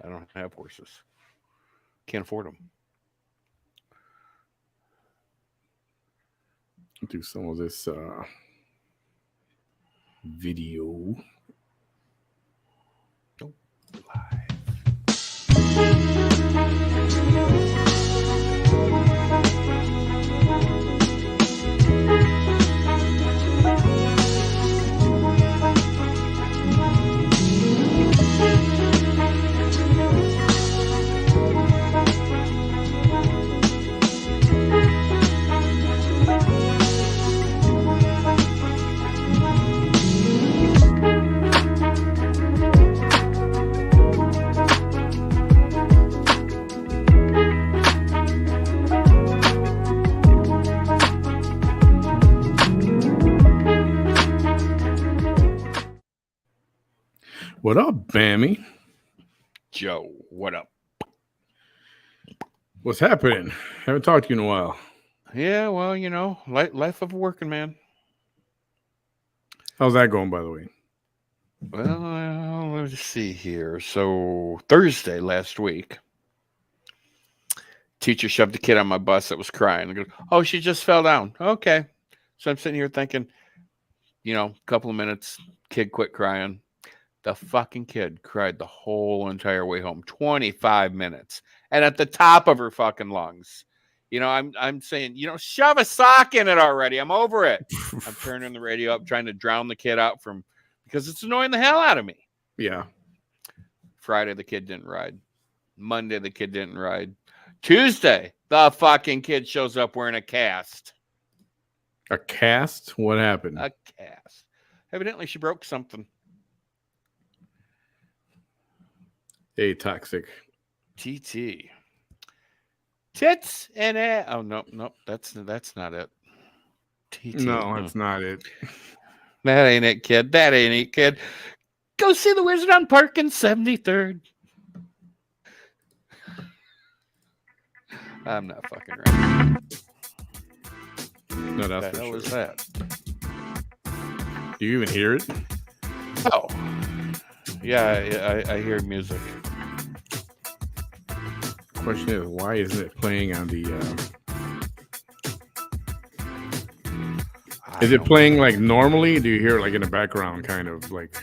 I don't have horses. Can't afford them. Do some of this video. Nope. Live. What up, Bammy? Joe, what up? What's happening? Haven't talked to you in a while. Yeah, well, life of a working man. How's that going, by the way? Well, let's see here. So Thursday last week, teacher shoved a kid on my bus that was crying. I go, oh, she just fell down. Okay. So I'm sitting here thinking, a couple of minutes, kid quit crying. The fucking kid cried the whole entire way home, 25 minutes, and at the top of her fucking lungs. I'm saying, shove a sock in it already. I'm over it. I'm turning the radio up, trying to drown the kid out because it's annoying the hell out of me. Yeah. Friday, the kid didn't ride. Monday, the kid didn't ride. Tuesday, the fucking kid shows up wearing a cast. A cast? What happened? A cast. Evidently, she broke something. Hey, toxic. TT. Tits and ass. Oh, no, that's not it. TT. No, that's not it. That ain't it, kid. That ain't it, kid. Go see the Wizard on Park in 73rd. I'm not fucking right. No, that's what the hell is that? Do you even hear it? Oh. Yeah, I hear music. Question is, why isn't it playing on the... Is it playing like normally? Do you hear it like in the background, kind of like...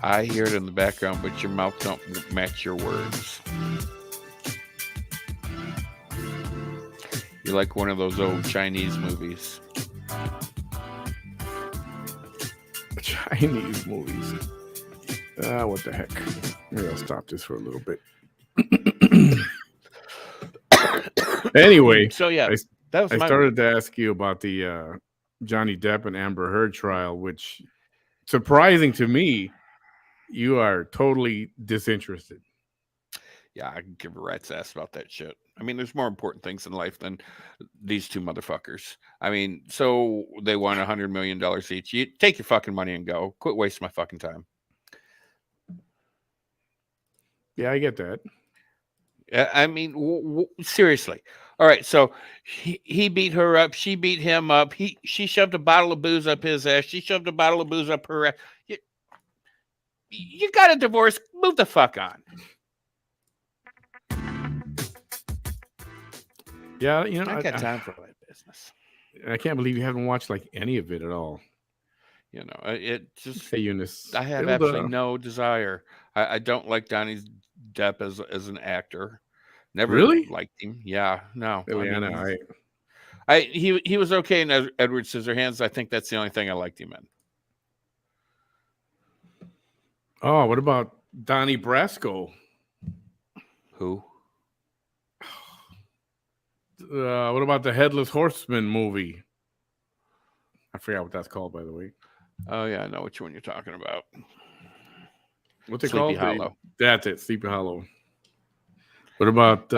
I hear it in the background, but your mouth don't match your words. You're like one of those old Chinese movies. Chinese movies. What the heck? Maybe I'll stop this for a little bit. Anyway, so yeah, I started to ask you about the Johnny Depp and Amber Heard trial, which, surprising to me, you are totally disinterested. Yeah, I can give a rat's ass about that shit. I mean, there's more important things in life than these two motherfuckers. I mean, so they won $100 million each. You take your fucking money and go. Quit wasting my fucking time. Yeah, I get that. I mean, seriously. All right, so he beat her up. She beat him up. She shoved a bottle of booze up his ass. She shoved a bottle of booze up her ass. You got a divorce. Move the fuck on. Yeah, I got time for that business. I can't believe you haven't watched like any of it at all. It just... Hey, Eunice. I have absolutely no desire. I don't like Johnny Depp as an actor. Never really liked him. Yeah, no. He was okay in Edward Scissorhands. I think that's the only thing I liked him in. Oh, what about Donnie Brasco? Who? What about the Headless Horseman movie? I forgot what that's called, by the way. Oh yeah, I know which one you're talking about. What's it Sleepy called? Hollow. That's it, Sleepy Hollow. What about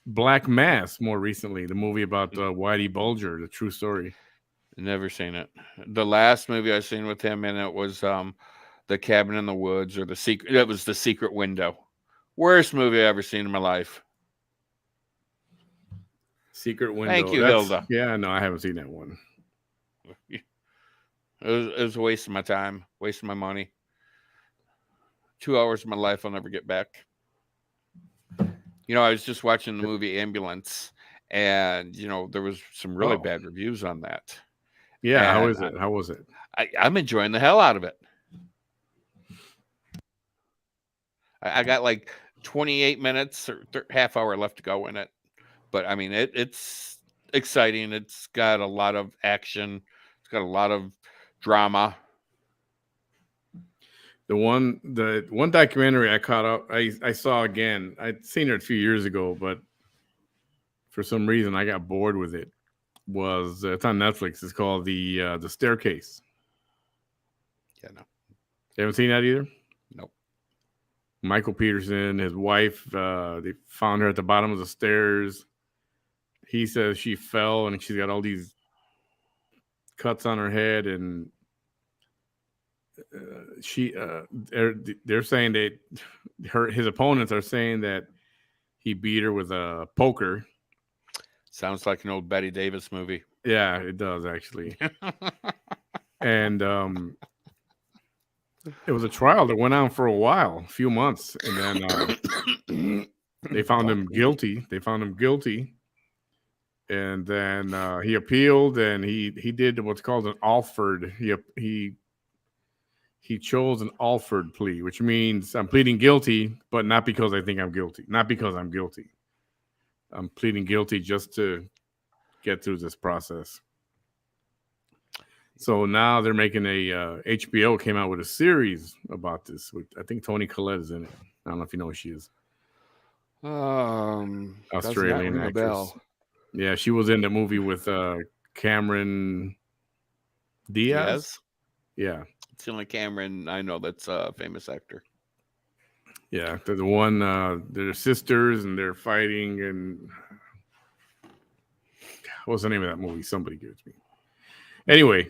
Black Mass? More recently, the movie about Whitey Bulger, the true story. Never seen it. The last movie I seen with him in it was The Cabin in the Woods, or The Secret. It was The Secret Window. Worst movie I ever seen in my life. Secret Window. Thank you, Hilda. Yeah, no, I haven't seen that one. It was a waste of my time, waste of my money. 2 hours of my life I'll never get back. I was just watching the movie Ambulance, and there was some really Oh, bad reviews on that, yeah. How and is it? How was it? I'm enjoying the hell out of it. I got like 28 minutes or half hour left to go in it, but I mean it's exciting. It's got a lot of action. It's got a lot of drama. The one documentary I caught up, I saw again. I'd seen it a few years ago, but for some reason I got bored with it. Was It's on Netflix. It's called the Staircase. Yeah, no, You haven't seen that either? nope. Michael Peterson, his wife, they found her at the bottom of the stairs. He says she fell and she's got all these cuts on her head, and she they're saying that his opponents are saying that he beat her with a poker. Sounds like an old Betty Davis movie. Yeah, it does actually. And it was a trial that went on for a while, a few months, and then they found him guilty. They found him guilty, and then he appealed, and he did what's called an Alford. He chose an Alford plea, which means I'm pleading guilty, but not because I think I'm guilty, not because I'm guilty. I'm pleading guilty just to get through this process. So now they're making a HBO came out with a series about this. I think Toni Collette is in it. I don't know if you know who she is. Does not Australian ring a actress. bell. Yeah, she was in the movie with Cameron Diaz. Yes, Yeah, it's the only Cameron I know that's a famous actor. yeah. They're the one. They're sisters and they're fighting. And what's the name of that movie? Somebody gives me. Anyway,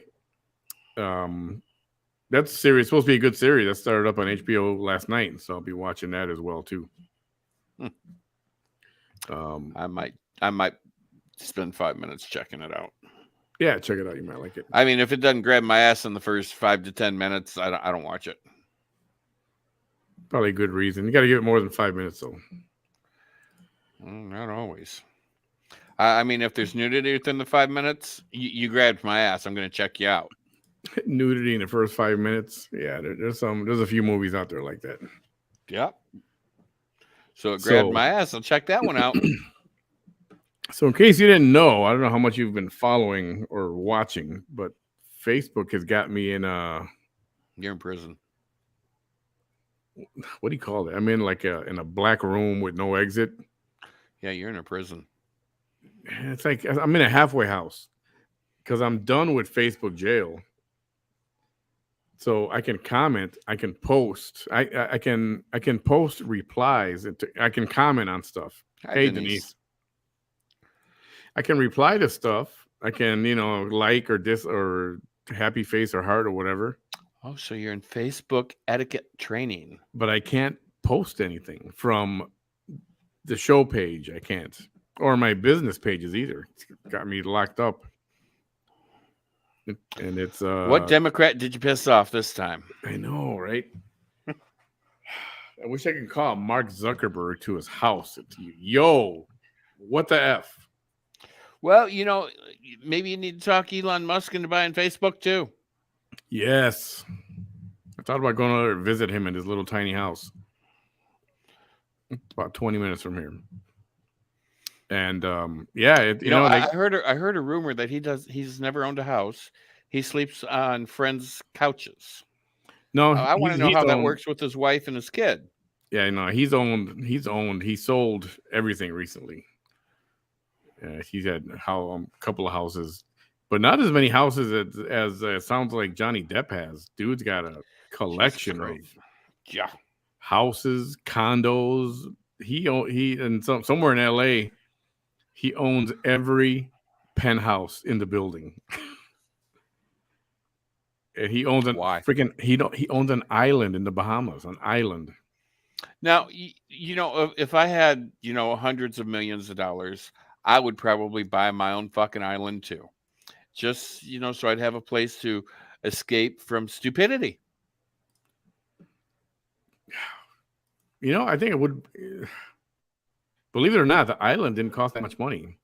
that's a series. It's supposed to be a good series. That started up on HBO last night, so I'll be watching that as well too. I might spend 5 minutes checking it out. Yeah, check it out. You might like it. I mean, if it doesn't grab my ass in the first 5 to 10 minutes, I don't watch it. Probably a good reason. You got to give it more than 5 minutes though. Not always. I mean, if there's nudity within the 5 minutes, you grabbed my ass. I'm going to check you out. Nudity in the first 5 minutes. Yeah, there's a few movies out there like that. Yep. So it grabbed my ass. I'll check that one out. So in case you didn't know, I don't know how much you've been following or watching, but Facebook has got me in You're in prison. What do you call it? I'm in in a black room with no exit. Yeah, you're in a prison. It's like I'm in a halfway house because I'm done with Facebook jail. So I can comment, I can post, I can post replies, I can comment on stuff. Hi, Hey Denise. I can reply to stuff. I can, like or happy face or heart or whatever. Oh, so you're in Facebook etiquette training. But I can't post anything from the show page. I can't. Or my business pages either. It's got me locked up. And it's what Democrat did you piss off this time? I know, right? I wish I could call Mark Zuckerberg to his house. Yo, what the F? Well, maybe you need to talk Elon Musk into buying Facebook too. Yes. I thought about going over to visit him in his little tiny house. About 20 minutes from here. And I heard a rumor that he's never owned a house. He sleeps on friends' couches. No, I want to know how that works with his wife and his kid. Yeah, no, he's owned. He sold everything recently. He's had a couple of houses, but not as many houses as sounds like Johnny Depp has. Dude's got a collection of houses, condos. He and somewhere in LA, he owns every penthouse in the building. And he owns he owns an island in the Bahamas, an island. Now, if I had, hundreds of millions of dollars, I would probably buy my own fucking island too. Just, so I'd have a place to escape from stupidity. I think it would. Believe it or not, the island didn't cost that much money.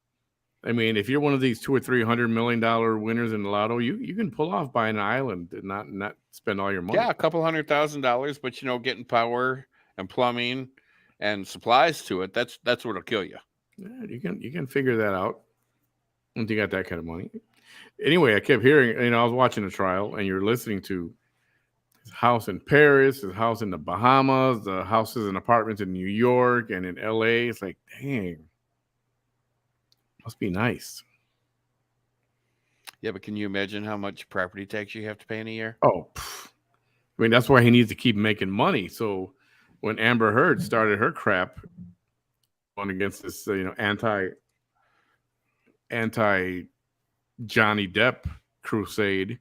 I mean, if you're one of these $200 or $300 million winners in the lotto, you can pull off buying an island and not spend all your money. Yeah, a couple $100,000, but getting power and plumbing and supplies to it, that's what'll kill you. Yeah, you can figure that out once you got that kind of money. Anyway, I kept hearing, I was watching the trial, and you're listening to his house in Paris, his house in the Bahamas, the houses and apartments in New York and in LA. It's like, dang, must be nice. Yeah, but can you imagine how much property tax you have to pay in a year? Oh, I mean, that's why he needs to keep making money. So when Amber Heard started her crap on against this, anti Johnny Depp crusade,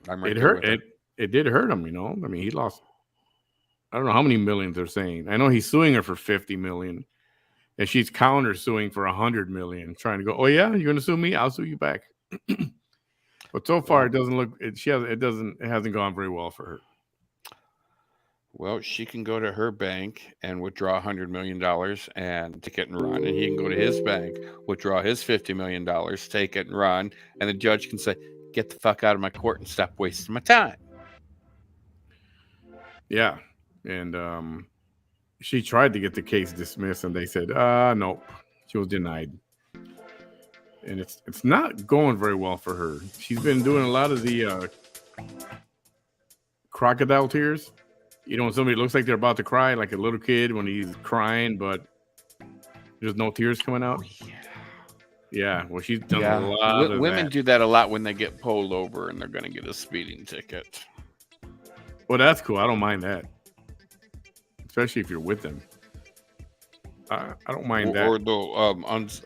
it hurt. It did hurt him. I mean, he lost. I don't know how many millions they're saying. I know he's suing her for $50 million, and she's counter suing for $100 million, trying to go. Oh yeah, you're going to sue me? I'll sue you back. But so far, it doesn't look. It hasn't gone very well for her. Well, she can go to her bank and withdraw $100 million and take it and run. And he can go to his bank, withdraw his $50 million, take it and run. And the judge can say, get the fuck out of my court and stop wasting my time. Yeah. And she tried to get the case dismissed, and they said, nope. She was denied. And it's not going very well for her. She's been doing a lot of the crocodile tears. When somebody looks like they're about to cry, like a little kid when he's crying, but there's no tears coming out. Oh, yeah. Well, she's done a lot of women that. do that a lot when they get pulled over and they're going to get a speeding ticket. Well, that's cool. I don't mind that. Especially if you're with them. I don't mind that. Or they'll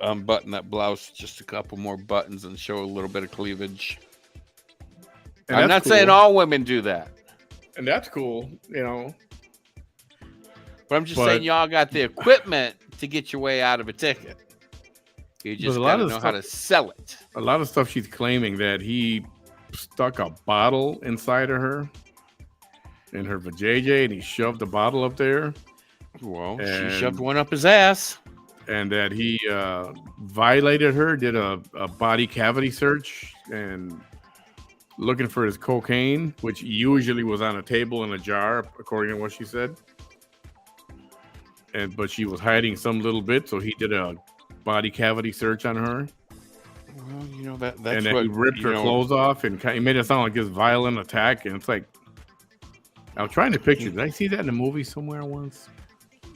unbutton that blouse just a couple more buttons and show a little bit of cleavage. And I'm not saying all women do that. And that's cool, But I'm just saying y'all got the equipment to get your way out of a ticket. You just got to know how to sell it. A lot of stuff she's claiming that he stuck a bottle inside of her in her vajayjay, and he shoved the bottle up there. Well, she shoved one up his ass. And that he violated her, did a body cavity search, and looking for his cocaine, which usually was on a table in a jar, according to what she said. But she was hiding some little bit, so he did a body cavity search on her. Well, that's and then he ripped her clothes off, and he made it sound like this violent attack. And it's like, I'm trying to picture. Did I see that in a movie somewhere once?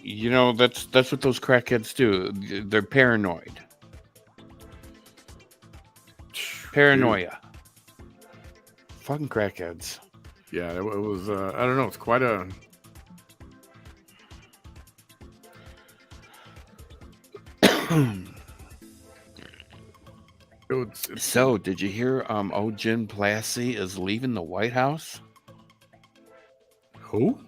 That's what those crackheads do. They're paranoid. Paranoia. Fucking crackheads. Yeah, it was. I don't know. It's quite a. So, did you hear? Jen Plasky is leaving the White House. Who?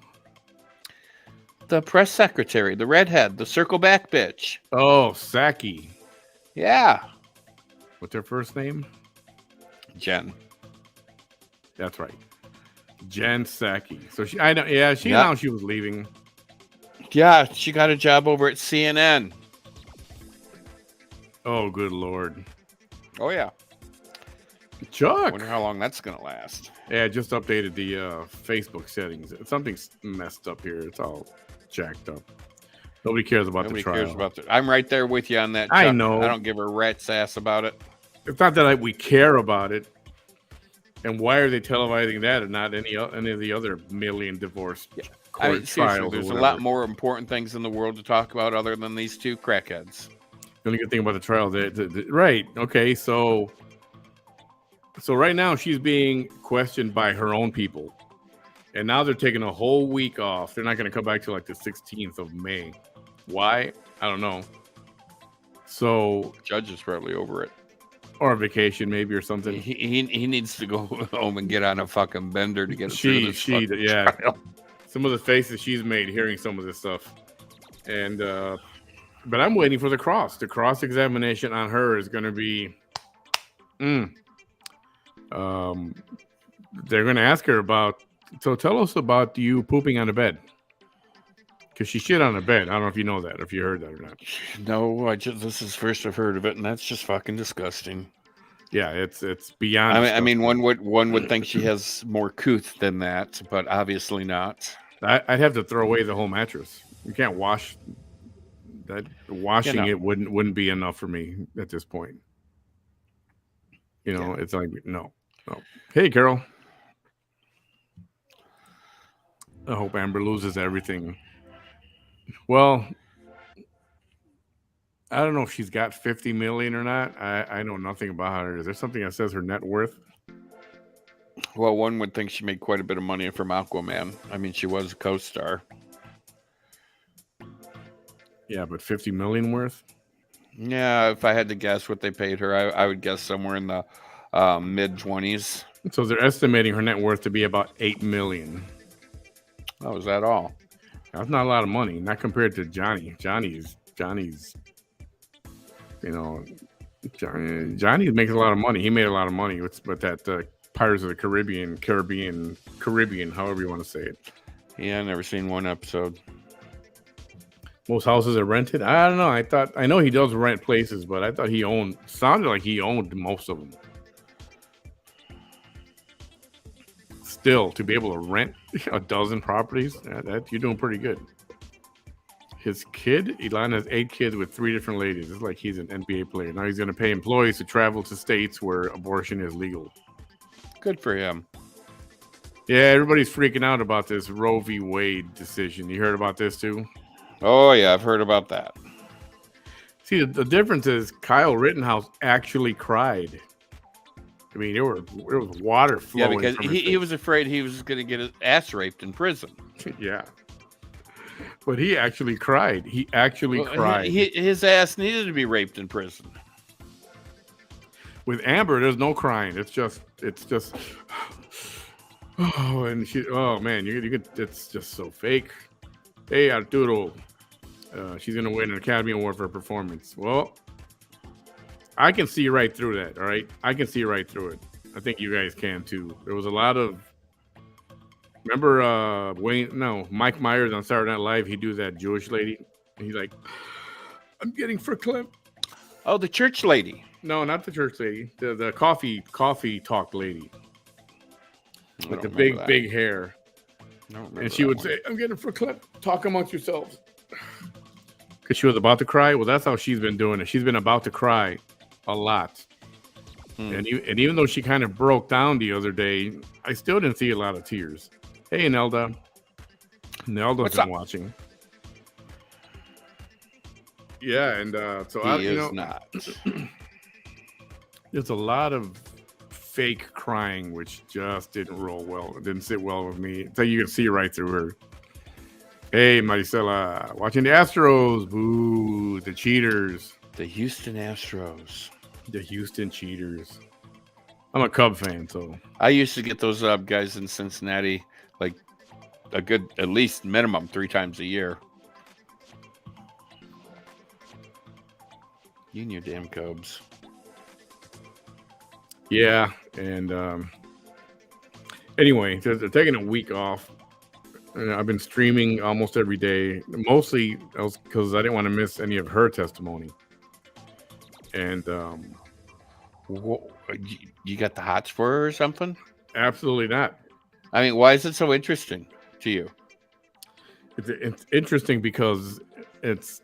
The press secretary, the redhead, the circle back bitch. Oh, Psaki. Yeah. What's her first name? Jen. That's right. Jen Psaki. So she announced she was leaving. Yeah, she got a job over at CNN. Oh, good Lord. Oh, yeah. Chuck. I wonder how long that's going to last. Yeah, I just updated the Facebook settings. Something's messed up here. It's all jacked up. Nobody cares about the trial. Nobody cares about I'm right there with you on that, Chuck. I know. I don't give a rat's ass about it. It's not that we care about it. And why are they televising that and not any of the other million divorce court trials? There's a lot more important things in the world to talk about other than these two crackheads. The only good thing about the trial, right? Okay, so right now she's being questioned by her own people, and now they're taking a whole week off. They're not going to come back till like the 16th of May. Why? I don't know. So the judge is probably over it. Or a vacation, maybe, or something. He needs to go home and get on a fucking bender to get through this trial. Some of the faces she's made hearing some of this stuff, and but I'm waiting for the cross. The cross examination on her is going to be, they're going to ask her about. So tell us about you pooping on the bed. Because she shit on the bed. I don't know if you know that, or if you heard that or not. No, this is first I've heard of it, and that's just fucking disgusting. Yeah, it's beyond. I mean, one would think she has more couth than that, but obviously not. I'd have to throw away the whole mattress. You can't wash that. Washing it wouldn't be enough for me at this point. It's like no. Hey, Carol. I hope Amber loses everything. Well, I don't know if she's got 50 million or not. I know nothing about her. Is there something that says her net worth? Well, one would think she made quite a bit of money from Aquaman. I mean, she was a co-star. Yeah, but 50 million worth? Yeah, if I had to guess what they paid her, I would guess somewhere in the mid-20s. So they're estimating her net worth to be about 8 million. Oh, is that all? That's not a lot of money, not compared to Johnny. Johnny's, Johnny makes a lot of money. He made a lot of money with that Pirates of the Caribbean, however you want to say it. Yeah, I've never seen one episode. Most houses are rented. I don't know. I know he does rent places, but I thought sounded like he owned most of them. Still, to be able to rent a dozen properties, that you're doing pretty good. His kid, Elon, has 8 kids with 3 different ladies. It's like he's an NBA player. Now he's going to pay employees to travel to states where abortion is legal. Good for him. Yeah, everybody's freaking out about this Roe v. Wade decision. You heard about this too? Oh, yeah, I've heard about that. See, the difference is Kyle Rittenhouse actually cried. I mean, there was water flowing. Yeah, because he was afraid he was going to get his ass raped in prison. Yeah. But he actually cried. He actually cried. His ass needed to be raped in prison. With Amber, there's no crying. It's just oh, and oh man, you could. It's just so fake. Hey, Arturo, she's gonna win an Academy Award for her performance. Well, I can see right through that. All right, I can see right through it. I think you guys can too. There was a lot of. Remember Mike Myers on Saturday Night Live? He do that Jewish lady. He's like, I'm getting verklempt. Oh, the church lady. No, not the church lady. The coffee talk lady. With the big hair. And she would say, I'm getting verklempt. Talk amongst yourselves. Because she was about to cry. Well, that's how she's been doing it. She's been about to cry a lot. And even though she kind of broke down the other day, I still didn't see a lot of tears. Hey, Nelda. Nelda's been watching. Yeah, and so not. There's a lot of fake crying, which just didn't roll well. It didn't sit well with me. So you can see right through her. Hey, Maricela, watching the Astros. Boo, the cheaters. The Houston Astros. The Houston cheaters. I'm a Cub fan, so I used to get those guys in Cincinnati like a good, at least minimum 3 times a year. You and your damn Cubs. Yeah, and anyway, they're taking a week off. I've been streaming almost every day, mostly because I didn't want to miss any of her testimony. And you got the hots for her or something? Absolutely not. I mean, why is it so interesting to you? It's interesting because it's,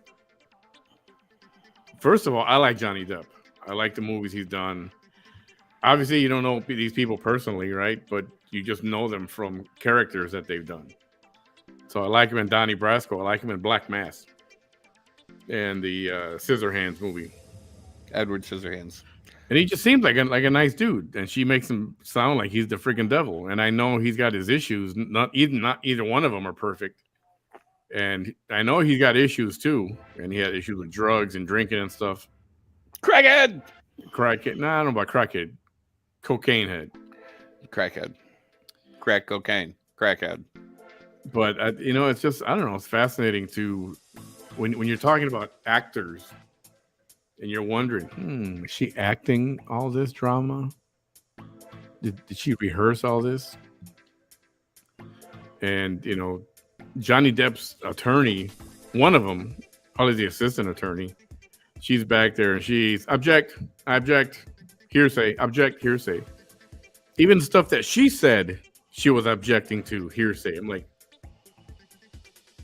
first of all, I like Johnny Depp. I like the movies he's done. Obviously, you don't know these people personally, right? But you just know them from characters that they've done. So I like him in Donnie Brasco. I like him in Black Mass and the Scissorhands movie. Edward Scissorhands. And he just seems like a nice dude. And she makes him sound like he's the freaking devil. And I know he's got his issues. Not either one of them are perfect. And I know he's got issues too. And he had issues with drugs and drinking and stuff. Crackhead. No, I don't know about crackhead. Cocaine head. Crackhead. Crack cocaine. Crackhead. But it's just, I don't know. It's fascinating to when you're talking about actors and you're wondering, is she acting all this drama? did she rehearse all this? And Johnny Depp's attorney, one of them, probably the assistant attorney, she's back there and she's object, hearsay, object, hearsay. Even stuff that she said, she was objecting to hearsay. I'm like,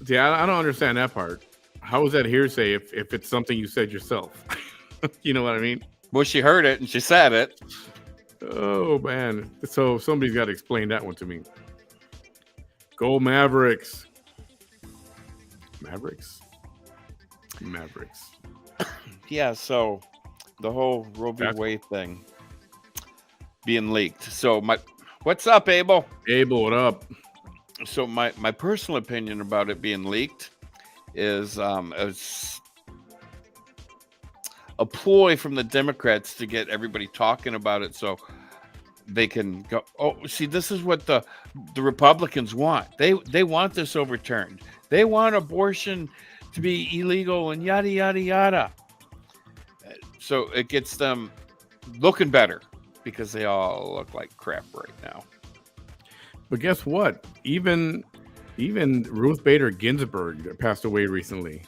see, I don't understand that part. How is that hearsay if it's something you said yourself? You know what I mean? Well, she heard it and she said it. Oh, man. So somebody's got to explain that one to me. Go Mavericks. Mavericks. Yeah, so the whole Roe v. Wade thing being leaked. So what's up, Abel? Abel, what up? So my personal opinion about it being leaked is a ploy from the Democrats to get everybody talking about it so they can go, oh, see, this is what the Republicans want. They want this overturned. They want abortion to be illegal and yada, yada, yada. So it gets them looking better because they all look like crap right now. But guess what? Even Ruth Bader Ginsburg passed away recently.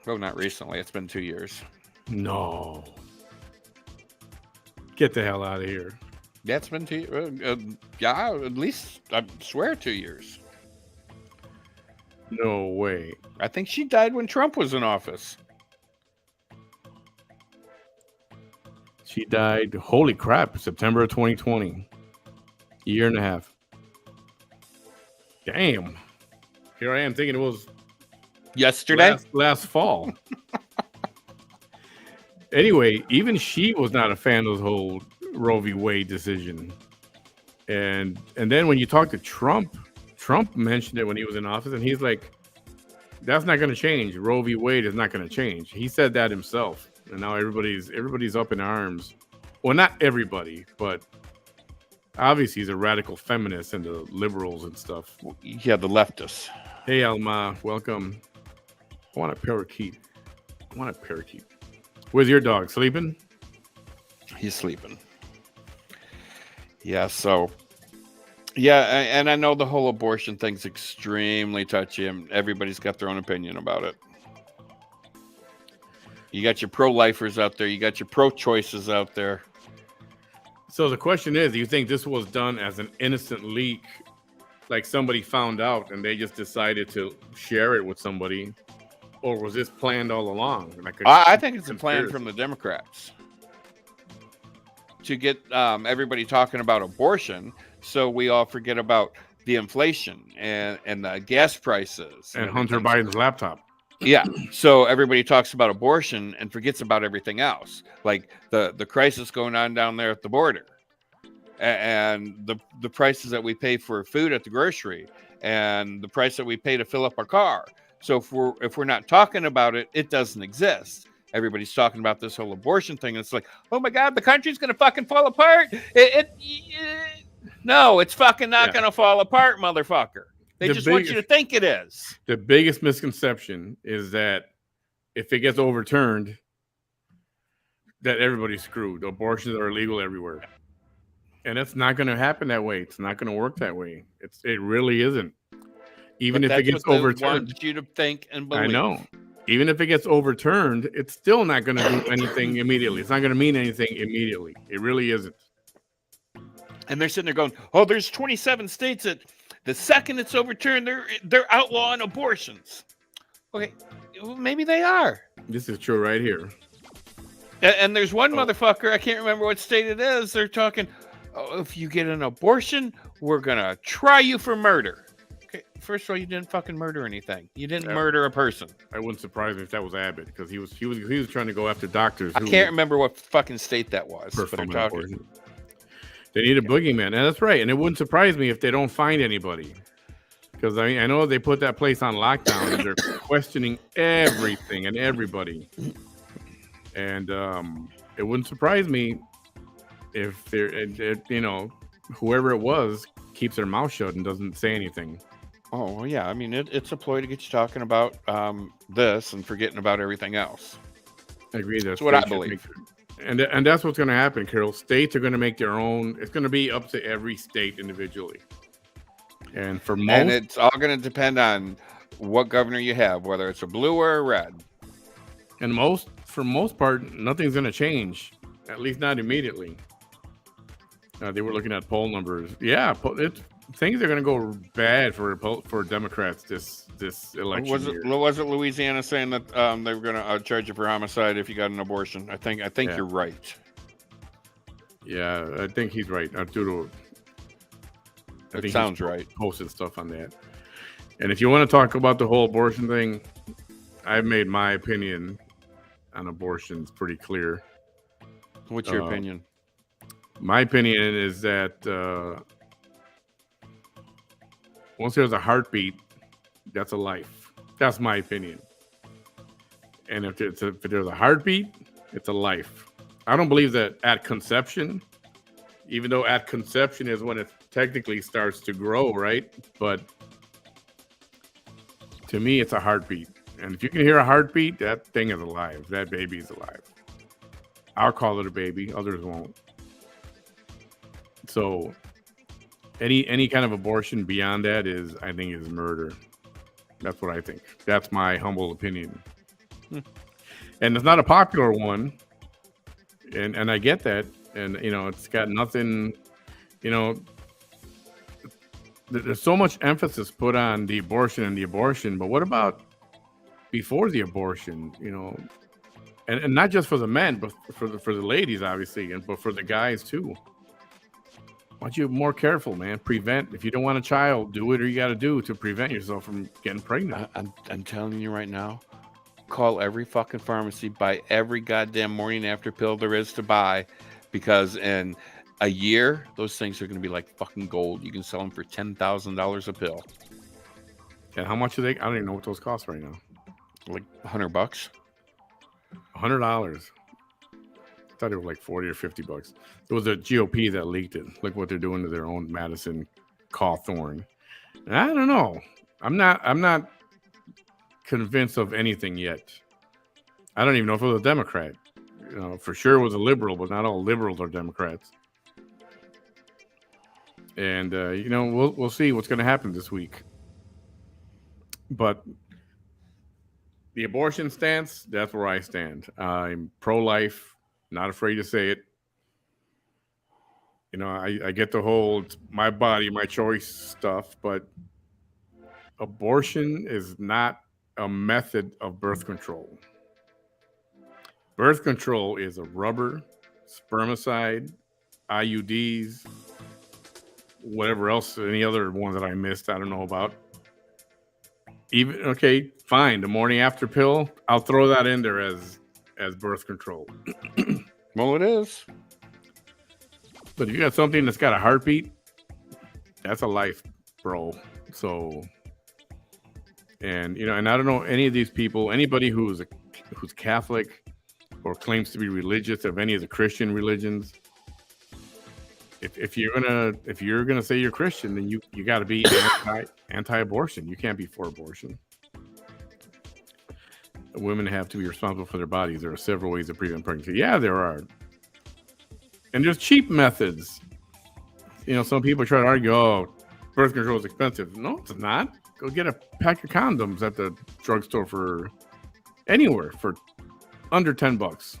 Oh, not recently. It's been 2 years. No. Get the hell out of here. Yeah, it's been 2 years. Yeah, at least, I swear, 2 years. No way. I think she died when Trump was in office. She died, holy crap, September of 2020. A year and a half. Damn. Here I am thinking it was yesterday. Last fall. Anyway, even she was not a fan of the whole Roe v. Wade decision. And then when you talk to Trump mentioned it when he was in office, and he's like, that's not going to change. Roe v. Wade is not going to change. He said that himself. And now everybody's up in arms. Well, not everybody, but obviously he's a radical feminist and the liberals and stuff. Yeah, the leftists. Hey, Alma, welcome. I want a parakeet. Where's your dog? Sleeping? He's sleeping. Yeah, so... Yeah, and I know the whole abortion thing's extremely touchy, and everybody's got their own opinion about it. You got your pro-lifers out there. You got your pro-choices out there. So the question is, do you think this was done as an innocent leak? Like somebody found out and they just decided to share it with somebody? Or was this planned all along? I think it's a plan from the Democrats to get everybody talking about abortion so we all forget about the inflation and the gas prices. And Hunter Biden's laptop. Yeah, so everybody talks about abortion and forgets about everything else, like the crisis going on down there at the border, and the prices that we pay for food at the grocery, and the price that we pay to fill up our car. So if we're not talking about it, it doesn't exist. Everybody's talking about this whole abortion thing, and it's like, oh my God, the country's gonna fucking fall apart. No, it's fucking not gonna fall apart, motherfucker. They just want you to think it is. The biggest misconception is that if it gets overturned, that everybody's screwed. Abortions are illegal everywhere. And it's not going to happen that way. It's not going to work that way. It really isn't. Even if it gets overturned. Want you to think and believe. I know. Even if it gets overturned, it's still not going to do anything immediately. It's not going to mean anything immediately. It really isn't. And they're sitting there going, oh, there's 27 states that the second it's overturned, they're outlawing abortions. Okay, well, maybe they are. This is true right here. And there's one motherfucker, I can't remember what state it is, they're talking, oh, if you get an abortion, we're going to try you for murder. Okay, first of all, you didn't fucking murder anything. You didn't murder a person. I wouldn't surprise me if that was Abbott, because he was trying to go after doctors. I can't remember what fucking state that was. But they're talking. They need a boogeyman, and that's right. And it wouldn't surprise me if they don't find anybody, because I know they put that place on lockdown and they're questioning everything and everybody. And it wouldn't surprise me if whoever it was keeps their mouth shut and doesn't say anything. Oh well, yeah. I mean, it's a ploy to get you talking about this and forgetting about everything else. I agree. That's what I believe. And that's what's going to happen, Carol. States are going to make their own. It's going to be up to every state individually. And for most, And it's all going to depend on what governor you have, whether it's a blue or a red. and for most part, nothing's going to change. At least not immediately. They were looking at poll numbers. Yeah, things are going to go bad for Democrats this election year. Was it Louisiana saying that they were going to charge you for homicide if you got an abortion? I think Yeah. you're right. Yeah, I think he's right. Arturo. It sounds right. Posted stuff on that. And if you want to talk about the whole abortion thing, I've made my opinion on abortions pretty clear. What's your opinion? My opinion is that once there's a heartbeat, that's a life. That's my opinion. And if there's a heartbeat, it's a life. I don't believe that at conception, even though at conception is when it technically starts to grow, right? But to me, it's a heartbeat. And if you can hear a heartbeat, that thing is alive. That baby is alive. I'll call it a baby. Others won't. So any kind of abortion beyond that I think is murder. That's what I think. That's my humble opinion. And it's not a popular one. And I get that. And, it's got nothing, there's so much emphasis put on the abortion. But what about before the abortion, and not just for the men, but for the ladies, obviously, but for the guys too. Why don't you be more careful, man? Prevent. If you don't want a child, do whatever you got to do to prevent yourself from getting pregnant. I'm telling you right now, call every fucking pharmacy, buy every goddamn morning after pill there is to buy, because in a year, those things are going to be like fucking gold. You can sell them for $10,000 a pill. And how much are they? I don't even know what those cost right now. Like $100. $100. I thought it was like 40 or 50 bucks. It was the GOP that leaked it. Look what they're doing to their own Madison Cawthorn. And I don't know. I'm not convinced of anything yet. I don't even know if it was a Democrat. For sure it was a liberal, but not all liberals are Democrats. And we'll see what's going to happen this week. But the abortion stance, that's where I stand. I'm pro-life. Not afraid to say it. I get the whole my body, my choice stuff, but abortion is not a method of birth control. Birth control is a rubber, spermicide, IUDs, whatever else, any other one that I missed, I don't know about. Fine, the morning after pill, I'll throw that in there as birth control. Well, it is. But if you got something that's got a heartbeat, that's a life, bro. So, and I don't know any of these people, anybody who's Catholic or claims to be religious of any of the Christian religions. If you're gonna say you're Christian, then you got to be anti-abortion. You can't be for abortion. Women have to be responsible for their bodies. There are several ways to prevent pregnancy. Yeah, there are. And there's cheap methods. Some people try to argue, birth control is expensive. No, it's not. Go get a pack of condoms at the drugstore for anywhere for under $10.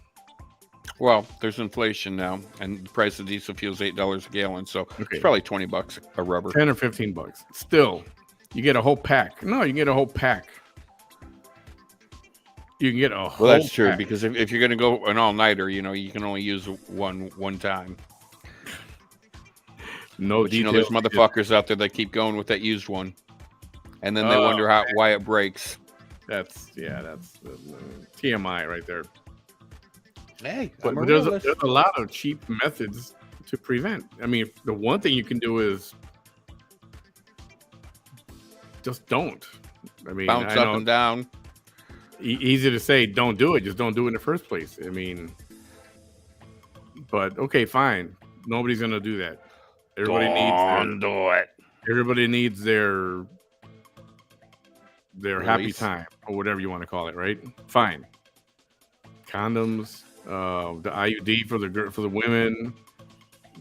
Well, there's inflation now, and the price of diesel fuel is $8 a gallon, so it's probably $20 a rubber. $10 or $15. Still, you get a whole pack. No, you can get a whole pack. You can get a whole Well, that's true, pack. because if you're going to go an all-nighter, you can only use one time. No details. There's motherfuckers out there that keep going with that used one, and then they wonder why it breaks. That's TMI right there. Hey, but there's a lot of cheap methods to prevent. I mean, the one thing you can do is just don't. I mean, bounce up and down. Easy to say, don't do it. Just don't do it in the first place. I mean, but okay, fine. Nobody's gonna do that. Everybody needs their happy time or whatever you want to call it, right? Fine. Condoms, The IUD for the women.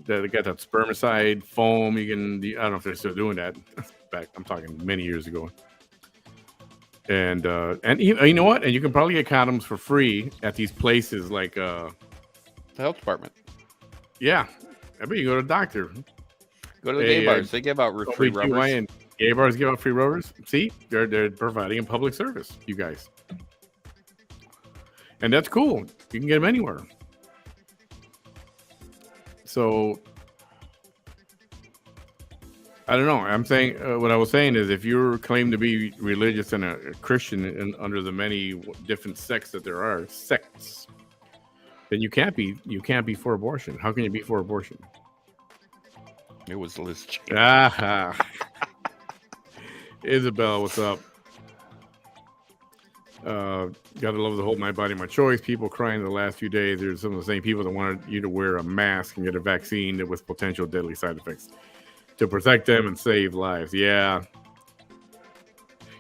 They got that spermicide foam. I don't know if they're still doing that. Back, I'm talking many years ago. And you know what? And you can probably get condoms for free at these places like The health department. yeah. I bet you go to a doctor. Go to the gay bars. They give out free rubbers. And gay bars give out free rubbers. See, they're providing a public service. You guys, and that's cool. You can get them anywhere. So I don't know. I'm saying what I was saying is, if you claim to be religious and a Christian and under the many different sects that there are, then you can't be for abortion. How can you be for abortion? It was Liz. Isabel, what's up? Gotta love the whole my body, my choice. People crying the last few days. There's some of the same people that wanted you to wear a mask and get a vaccine with potential deadly side effects to protect them and save lives. Yeah.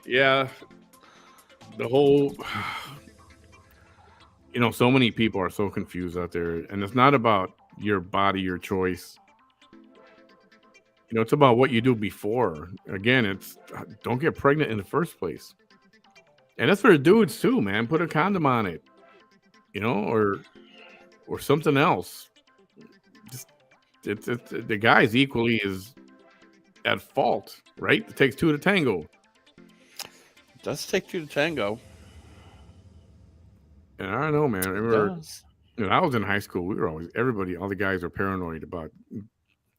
The whole, so many people are so confused out there, and it's not about your body, your choice. It's about what you do before. Again, it's don't get pregnant in the first place. And that's for the dudes too, man. Put a condom on it, or something else. It's the guys equally is at fault, right? It takes two to tango. It does take two to tango. And I don't know, man. I remember when I was in high school, all the guys were paranoid about.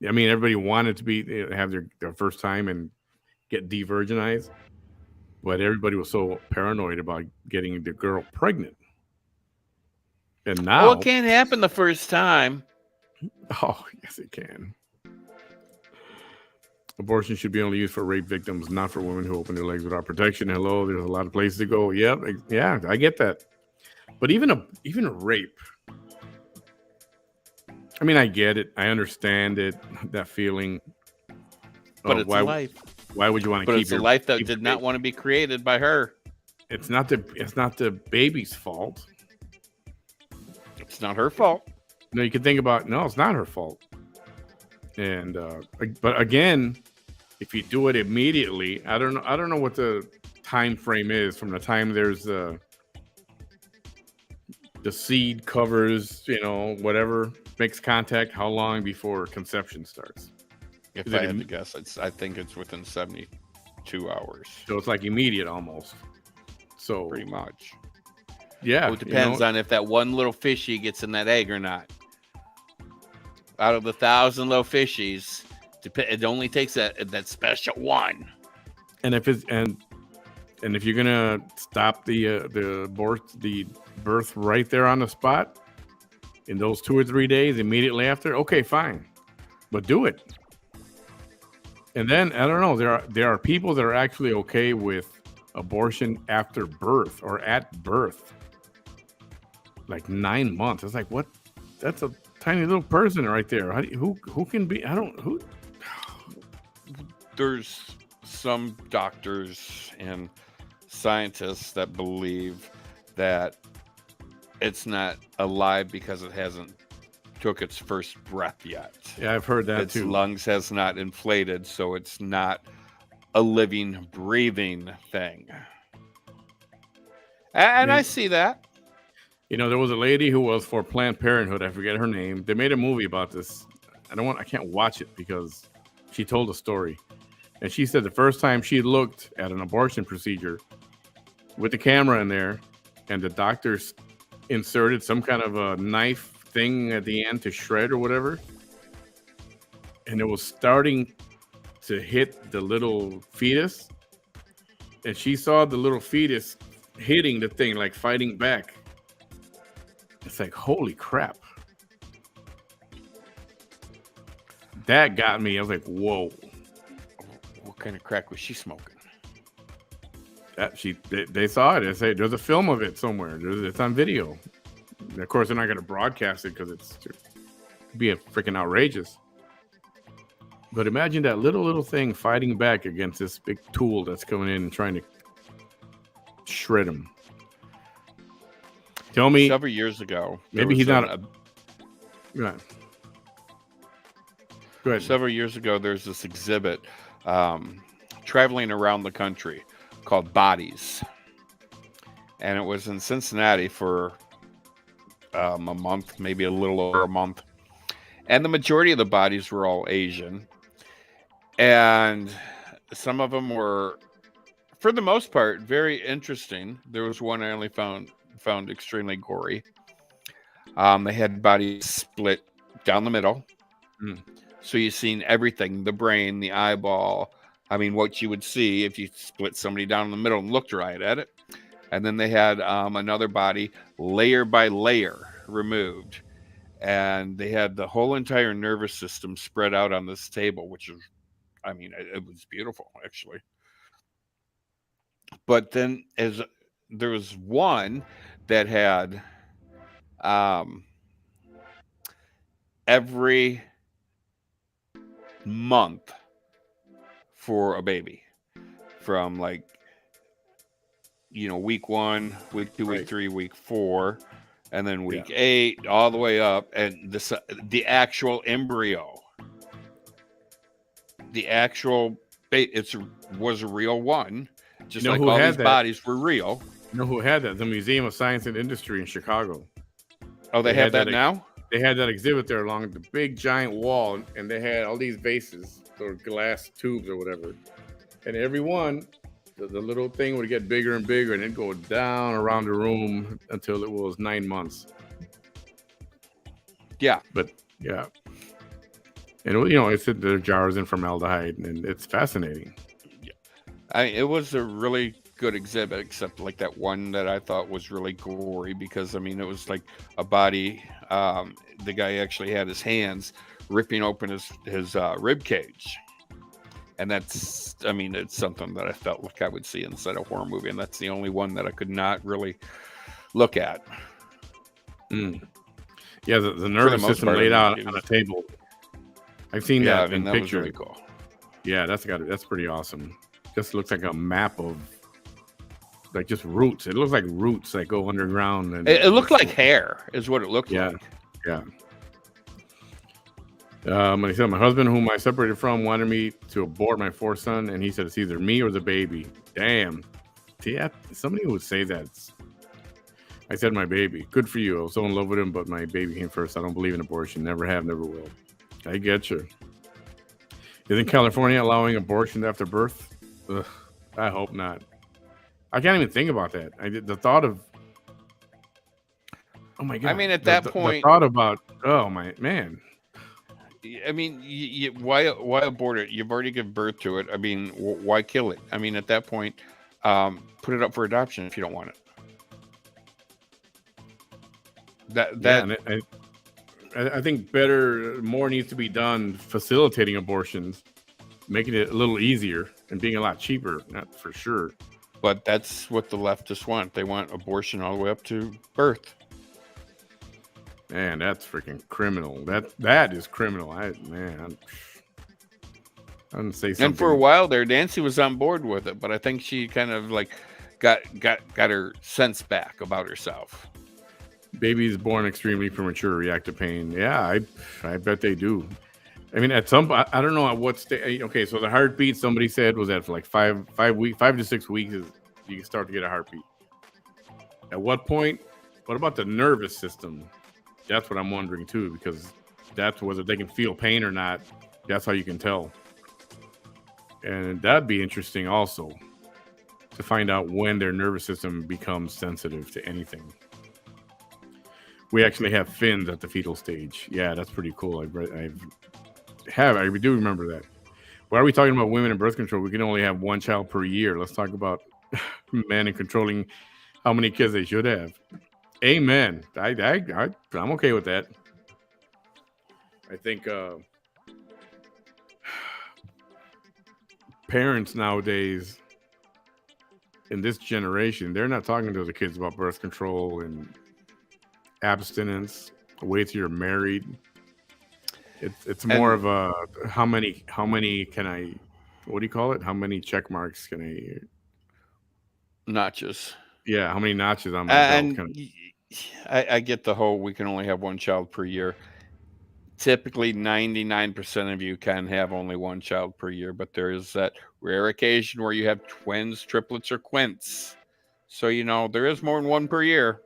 I mean, everybody wanted to have their first time and get de-virginized, but everybody was so paranoid about getting the girl pregnant. And now, well, it can't happen the first time. Oh, yes, it can. Abortion should be only used for rape victims, not for women who open their legs without protection. Hello, there's a lot of places to go. Yeah, I get that. But even a rape. I mean, I get it. I understand it. That feeling. But it's life. Why would you want to keep your life that did not want to be created by her? It's not the baby's fault. It's not her fault. No, you can think about it's not her fault. And but again, if you do it immediately, I don't know what the time frame is from the time there's the seed covers, whatever makes contact. How long before conception starts? If I had to guess, I think it's within 72 hours. So it's like immediate almost. So pretty much. Yeah. Well, it depends on if that one little fishy gets in that egg or not. Out of the 1,000 little fishies, it only takes that special one. And if you're gonna stop the birth right there on the spot in those 2 or 3 days immediately after, okay, fine, but do it. And then I don't know. There are people that are actually okay with abortion after birth or at birth, like 9 months. It's like, what? That's a tiny little person right there. Who can be? Who? There's some doctors and scientists that believe that it's not alive because it hasn't took its first breath yet. Yeah, I've heard that too. Its lungs has not inflated, so it's not a living, breathing thing. And I see that. There was a lady who was for Planned Parenthood. I forget her name. They made a movie about this. I can't watch it because she told a story. And she said the first time she looked at an abortion procedure with the camera in there and the doctors inserted some kind of a knife thing at the end to shred or whatever, and it was starting to hit the little fetus, and she saw the little fetus hitting the thing, like fighting back. It's like, holy crap. That got me. I was like, whoa. What kind of crack was she smoking? They saw it. They say there's a film of it somewhere. It's on video. Of course, they're not going to broadcast it because it'd be freaking outrageous. But imagine that little thing fighting back against this big tool that's coming in and trying to shred them. Tell me, several years ago, there maybe he's was not. Go ahead. Go ahead. several years ago, there's this exhibit traveling around the country called Bodies, and it was in Cincinnati for a month, maybe a little over a month, and the majority of the bodies were all Asian, and some of them were, for the most part, very interesting. There was one I only found extremely gory. They had bodies split down the middle. Mm. So you've seen everything, the brain, the eyeball. I mean, what you would see if you split somebody down in the middle and looked right at it. And then they had another body layer by layer removed. And they had the whole entire nervous system spread out on this table, which is, I mean, it was beautiful, actually. But then as there was one that had um, every month for a baby from like week 1, week 2, week Right. 3, week 4, and then Yeah. week 8 all the way up, and the actual embryo, the actual it's was a real one, just You know like who all had these that? bodies were real. You know who had that? The Museum of Science and Industry in Chicago. Oh, they They have had that that. now. They had that exhibit there along the big giant wall, and they had all these vases or glass tubes or whatever, and every one, the little thing would get bigger and bigger, and it'd go down around the room until it was 9 months. Yeah, But yeah, and it's in their jars in formaldehyde, and it's fascinating. it was a really good exhibit, except like that one that I thought was really gory, because I mean it was like a body. The guy actually had his hands ripping open his rib cage, and that's, I mean, it's something that I felt like I would see inside a horror movie, and that's the only one that I could not really look at. Mm. Yeah, the For the nervous most system part, I laid mean, out it on was, a table. I've seen yeah, I that mean in that was pictures. really cool. Yeah, that's pretty awesome. Just looks like a map of like just roots. It looks like roots that go underground, and It looked just like hair, is what it looked yeah, like. yeah. He said my husband, whom I separated from, wanted me to abort my fourth son, and he said it's either me or the baby. Damn. Yeah, somebody would say that. I said my baby. Good for you. I was so in love with him, but my baby came first. I don't believe in abortion. Never have, never will. I get you. Isn't California allowing abortion after birth? Ugh, I hope not. I can't even think about that. The thought of, oh my I god, mean, at the, that the, the point, thought about, oh my man. I mean, why abort it? You've already given birth to it. I mean, why kill it? I mean, at that point, put it up for adoption if you don't want it. Yeah, and I think more needs to be done facilitating abortions, making it a little easier and being a lot cheaper. Not for sure. But that's what the leftists want. They want abortion all the way up to birth. Man, that's freaking criminal. That is criminal. I'm gonna say something. And for a while there, Nancy was on board with it, but I think she kind of like got her sense back about herself. Babies born extremely premature react to pain. Yeah, I bet they do. I mean, at some I don't know at what stage. Okay, so the heartbeat somebody said was at for like 5 to 6 weeks is you can start to get a heartbeat. At what point? What about the nervous system? That's what I'm wondering too, because that's whether they can feel pain or not. That's how you can tell. And that'd be interesting also to find out when their nervous system becomes sensitive to anything. We actually have fins at the fetal stage. Yeah, that's pretty cool. I do remember that. Why are we talking about women and birth control? We can only have one child per year. Let's talk about men and controlling how many kids they should have. Amen. I'm okay with that. I think parents nowadays in this generation, they're not talking to the kids about birth control and abstinence. Wait till you're married. It's more of a how many can I? What do you call it? How many check marks can I? Notches. Yeah, how many notches on my belt? And Kind of. I get the whole we can only have one child per year. Typically, 99% of you can have only one child per year, but there is that rare occasion where you have twins, triplets, or quints. So, there is more than one per year.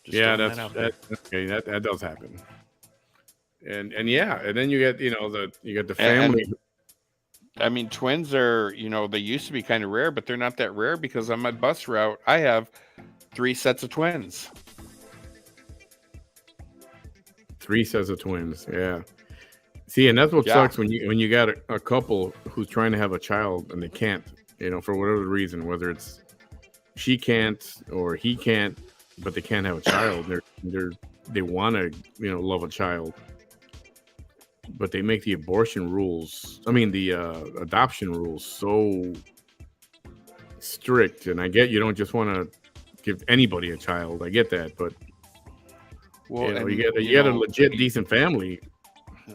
Just Yeah, throwing that out there. okay. That does happen. And yeah, and then you get you get the And family. I mean, twins are, they used to be kind of rare, but they're not that rare because on my bus route, I have 3 sets of twins. 3 sets of twins. Yeah. See, and that's what Yeah. sucks when you got a couple who's trying to have a child and they can't, for whatever reason, whether it's she can't or he can't, but they can't have a child. They want to, love a child, but they make the abortion rules. I mean, the adoption rules so strict. And I get you don't just want to give anybody a child. I get that, but Well, and you get a legit decent family.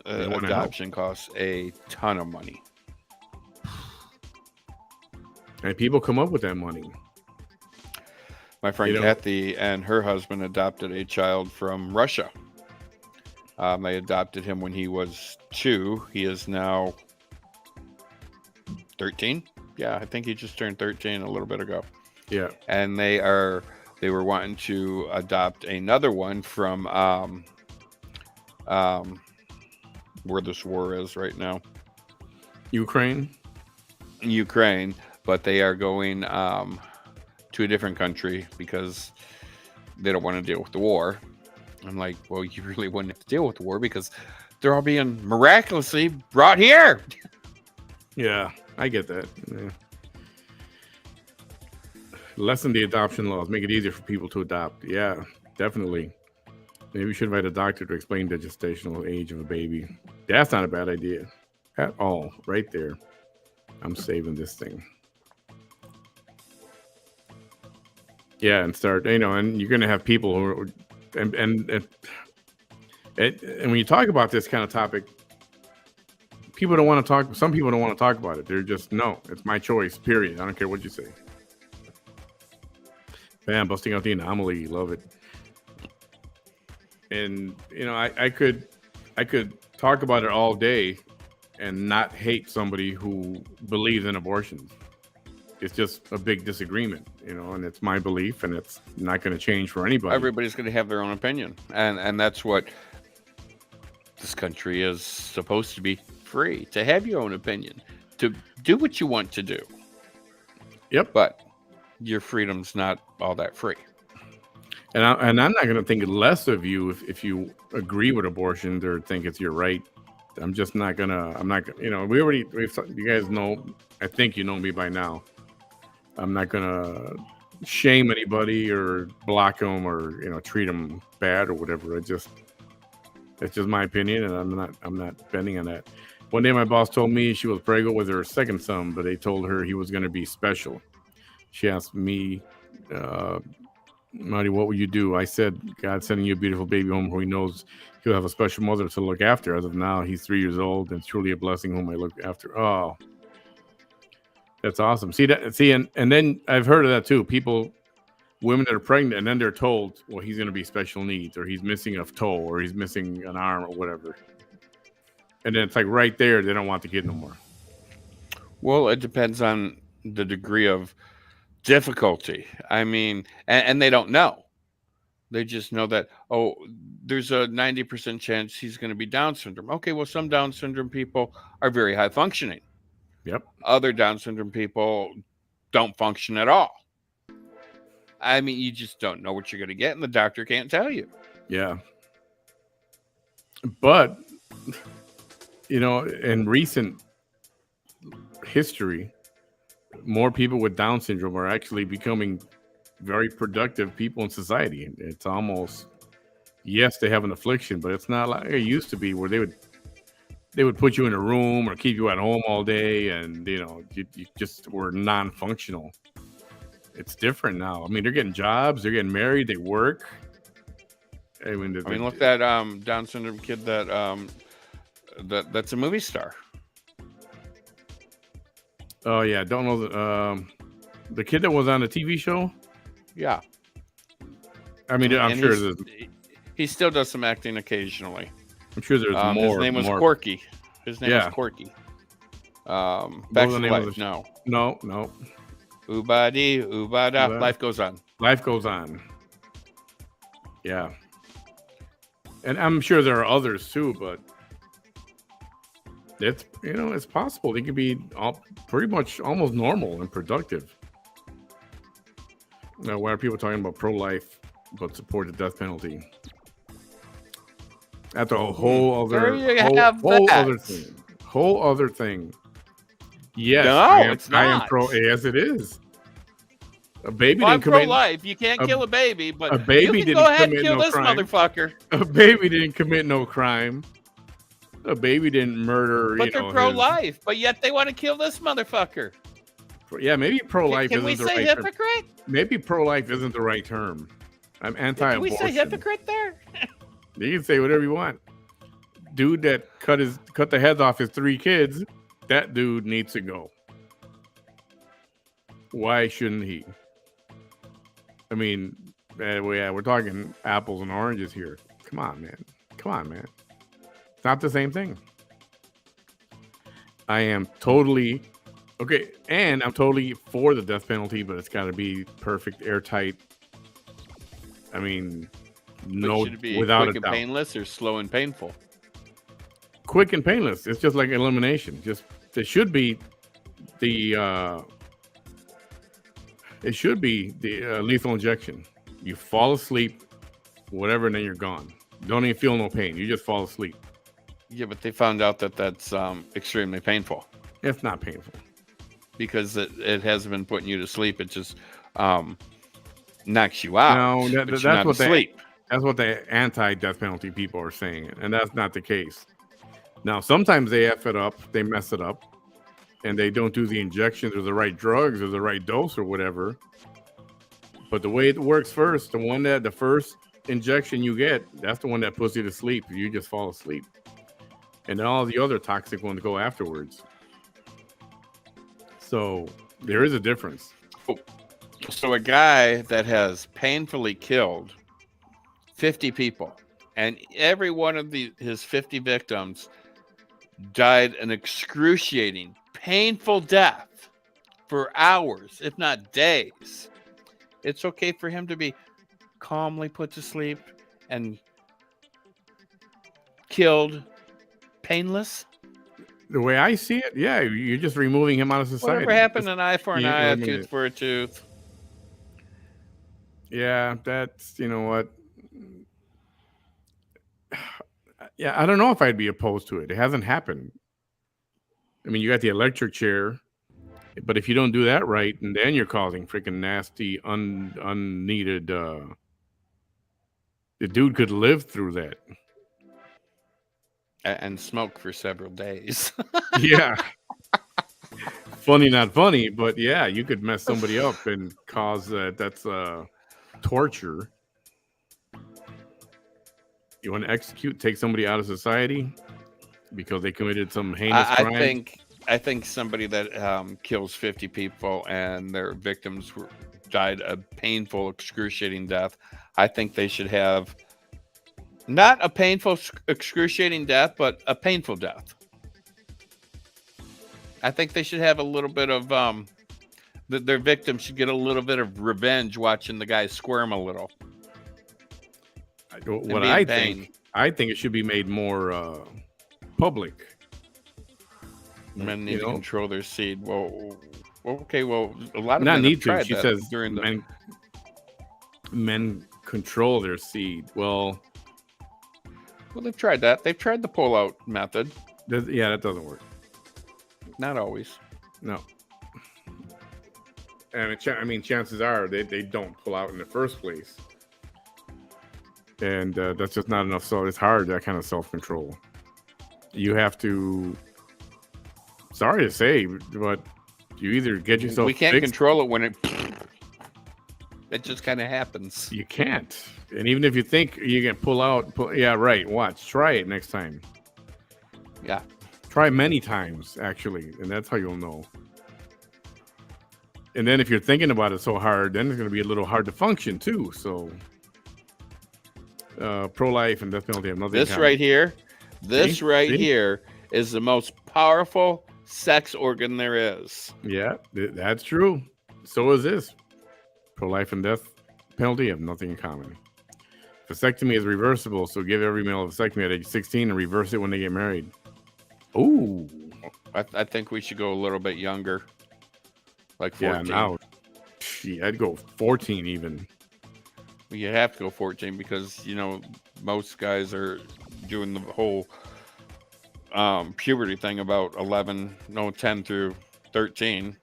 adoption costs a ton of money. And people come up with that money. My friend Kathy and her husband adopted a child from Russia. They adopted him when he was 2. He is now 13. Yeah, I think he just turned 13 a little bit ago. Yeah. And they were wanting to adopt another one from where this war is right now. Ukraine, but they are going to a different country because they don't want to deal with the war. I'm like, well, you really wouldn't have to deal with the war because they're all being miraculously brought here. Yeah, I get that. Yeah. Lessen the adoption laws, make it easier for people to adopt. Yeah, definitely. Maybe we should invite a doctor to explain the gestational age of a baby. That's not a bad idea at all. Right there. I'm saving this thing. Yeah, and start, and you're going to have people who are, and when you talk about this kind of topic, people don't want to talk. Some people don't want to talk about it. They're just, no, it's my choice, period. I don't care what you say. Bam, busting out the anomaly. Love it. And, I could talk about it all day and not hate somebody who believes in abortion. It's just a big disagreement, and it's my belief, and it's not going to change for anybody. Everybody's going to have their own opinion, and that's what this country is supposed to be, free to have your own opinion, to do what you want to do. Yep. But your freedom's not all that free. And I'm not going to think less of you if you agree with abortion or think it's your right. I'm just not gonna. I'm not. You guys know. I think you know me by now. I'm not gonna shame anybody or block them or treat them bad or whatever. It's just my opinion, and I'm not bending on that. One day, my boss told me she was pregnant with her second son, but they told her he was going to be special. She asked me, Marty, what would you do? I said, God's sending you a beautiful baby home who he knows he'll have a special mother to look after. As of now, he's 3 years old and truly a blessing whom I look after. Oh, that's awesome. And then I've heard of that too. Women that are pregnant, and then they're told, well, he's going to be special needs, or he's missing a toe, or he's missing an arm, or whatever. And then it's like right there, they don't want the kid no more. Well, it depends on the degree of difficulty. I mean, and they don't know. They just know that, there's a 90% chance he's going to be Down syndrome. Okay, well, some Down syndrome people are very high functioning. Yep. Other Down syndrome people don't function at all. I mean, you just don't know what you're going to get, and the doctor can't tell you. Yeah. But, in recent history, more people with Down syndrome are actually becoming very productive people in society. It's almost, yes, they have an affliction, but it's not like it used to be where they would put you in a room or keep you at home all day, and you just were non-functional. It's different now. I mean, they're getting jobs, they're getting married, they work. I mean, look at that Down syndrome kid that's a movie star. Oh yeah, don't know the kid that was on the TV show. Yeah, I mean, I'm And sure he still does some acting occasionally. there's more. His name was more. Corky. His name was Yeah. Corky. What Back was to the name of Life. No. No. Ubadi, Ubada. Life goes on. Life goes on. Yeah. And I'm sure there are others too, but it's possible they could be pretty much almost normal and productive. Now, why are people talking about pro-life but support the death penalty? That's a whole other other thing. Whole other thing. Yes, No, it's not. I am pro. Yes, it is. A baby I'm didn't commit. pro-life. You can't kill a baby, but a baby you can didn't go ahead and commit kill no this crime. motherfucker. A baby didn't commit no crime. A baby didn't murder. But they're pro-life, but yet they want to kill this motherfucker. Yeah, maybe pro-life isn't the right term. Can we say hypocrite? Maybe pro-life isn't the right term. I'm anti-abortion. Can we say hypocrite there? You can say whatever you want. Dude that cut the heads off his 3 kids, that dude needs to go. Why shouldn't he? I mean, we're talking apples and oranges here. Come on, man. It's not the same thing. I am totally okay, and I'm totally for the death penalty, but it's got to be perfect, airtight. I mean, no, should it be without quick a and doubt. Painless or slow and painful? Quick and painless. It's just like elimination. It should be the lethal injection. You fall asleep, whatever, and then you're gone. Don't even feel no pain. You just fall asleep. Yeah, but they found out that that's extremely painful. It's not painful because it hasn't been putting you to sleep. It just knocks you out. No, that's what sleep. That's what the anti-death penalty people are saying, and that's not the case. Now, sometimes they F it up, they mess it up, and they don't do the injections or the right drugs or the right dose or whatever. But the way it works first, the first injection you get, that's the one that puts you to sleep. You just fall asleep. And then all the other toxic ones go afterwards. So there is a difference. So a guy that has painfully killed 50 people, and every one of his 50 victims died an excruciating, painful death for hours, if not days. It's okay for him to be calmly put to sleep and killed painless. The way I see it, yeah, you're just removing him out of society. Whatever happened, an eye for an eye, a tooth for a tooth. Yeah, that's, you know what? Yeah, I don't know if I'd be opposed to it. It hasn't happened. I mean, you got the electric chair, but if you don't do that right, and then you're causing freaking nasty, unneeded. The dude could live through that and smoke for several days. Yeah. Funny, not funny, but yeah, you could mess somebody up and cause that's torture. You want to take somebody out of society because they committed some heinous crime? I think somebody that kills 50 people and their victims died a painful, excruciating death. I think they should have not a painful, excruciating death, but a painful death. I think they should have a little bit of their victims should get a little bit of revenge watching the guy squirm a little. What I think it should be made more public. Men need to control their seed. Well, okay. Well, a lot of not men need have tried to. She that says during the men control their seed. Well, they've tried that. They've tried the pull-out method. Yeah, that doesn't work. Not always. No. And I mean, chances are they don't pull out in the first place. And that's just not enough. So it's hard, that kind of self-control. You have to, sorry to say, but you either get yourself We can't fixed, control it when it just kind of happens. You can't. And even if you think you can pull out, yeah, right. Watch. Try it next time. Yeah. Try many times, actually. And that's how you'll know. And then if you're thinking about it so hard, then it's going to be a little hard to function, too. So pro-life and death penalty have nothing in This common. right here, this See? right See? here is the most powerful sex organ there is. Yeah, that's true. So is this. Pro-life and death penalty have nothing in common. Vasectomy is reversible, so give every male a vasectomy at age 16 and reverse it when they get married. Ooh. I think we should go a little bit younger, like 14. Yeah, now I'd go 14 even. You have to go 14 because most guys are doing the whole puberty thing about 10 through 13.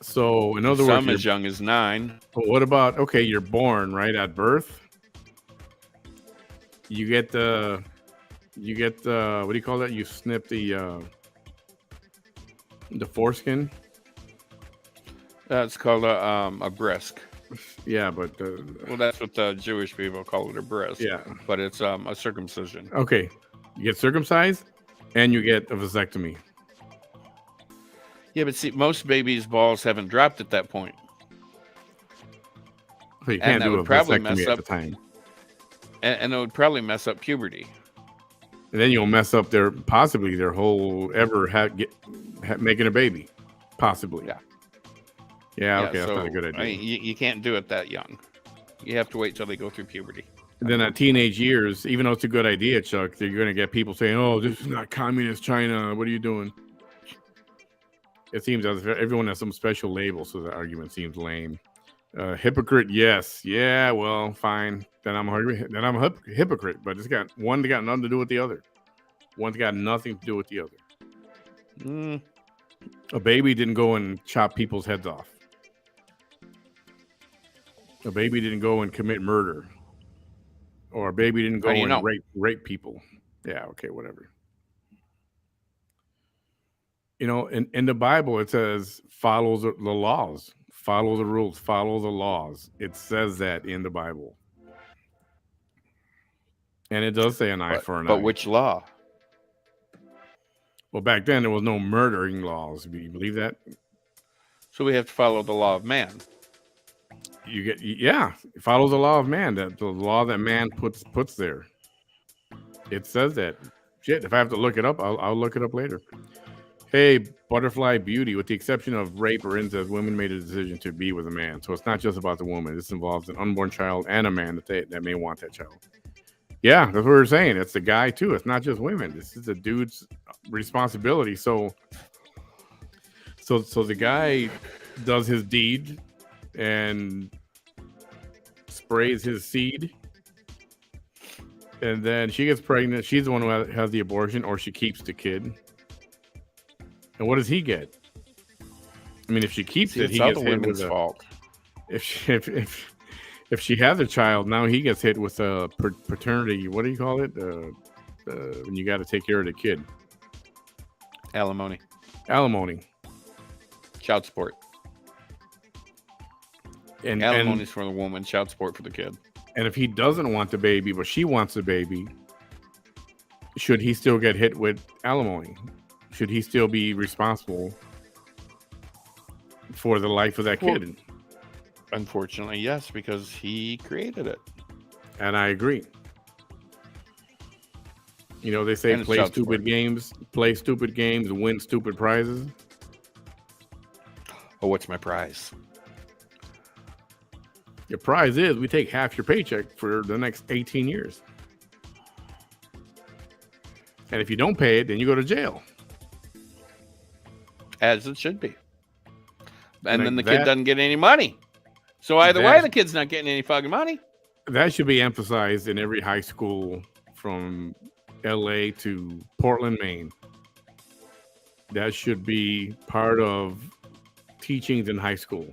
So in other Some words, as young as 9. but what about, okay, you're born right at birth. You get what do you call that? You snip the foreskin. That's called a brisk. Yeah, but Well, that's what the Jewish people call it, a brisk. yeah. But it's a circumcision. Okay, you get circumcised and you get a vasectomy. Yeah, but see, most babies' balls haven't dropped at that point. So you And can't that do a would probably vasectomy mess at up- the time. And it would probably mess up puberty. And then you'll mess up their whole making a baby, possibly. Yeah. Yeah. Okay, that's not a good idea. I mean, you can't do it that young. You have to wait till they go through puberty. And then at teenage years, even though it's a good idea, Chuck, you're going to get people saying, "Oh, this is not communist China. What are you doing?" It seems as if everyone has some special label, so the argument seems lame. Hypocrite, yes, yeah, well, fine. Then I'm a hypocrite, but one's got nothing to do with the other. One's got nothing to do with the other. Mm, A baby didn't go and chop people's heads off. A baby didn't go and commit murder. Or a baby didn't go How do you and know? rape people. Yeah, okay, whatever. In the Bible, it says, follow the laws, follow the rules, follow the laws. It says that in the Bible. And it does say an eye for an eye. But which law? Well, back then, there was no murdering laws. Do you believe that? So we have to follow the law of man. Follow the law of man, the law that man puts there. It says that. Shit, if I have to look it up, I'll look it up later. Hey, Butterfly Beauty, with the exception of rape or incest, women made a decision to be with a man. So it's not just about the woman. This involves an unborn child and a man that may want that child. Yeah, that's what we're saying. It's the guy too. It's not just women. This is a dude's responsibility. So the guy does his deed and sprays his seed, and then she gets pregnant. She's the one who has the abortion, or she keeps the kid. And what does he get? I mean, if she keeps it, It's he all gets the hit women's with fault. if she has a child, now he gets hit with a paternity. What do you call it? When you got to take care of the kid, Alimony. Child support. And Alimony's for the woman, child support for the kid. And if he doesn't want the baby, but she wants the baby, should he still get hit with alimony? Should he still be responsible for the life of that kid? Unfortunately, yes, because he created it. And I agree. They say And it's play child stupid games, win stupid prizes. Oh, what's my prize? Your prize is we take half your paycheck for the next 18 years. And if you don't pay it, then you go to jail. As it should be. And Like then the kid doesn't get any money. So either way, the kid's not getting any fucking money. That should be emphasized in every high school from LA to Portland, Maine. That should be part of teachings in high school.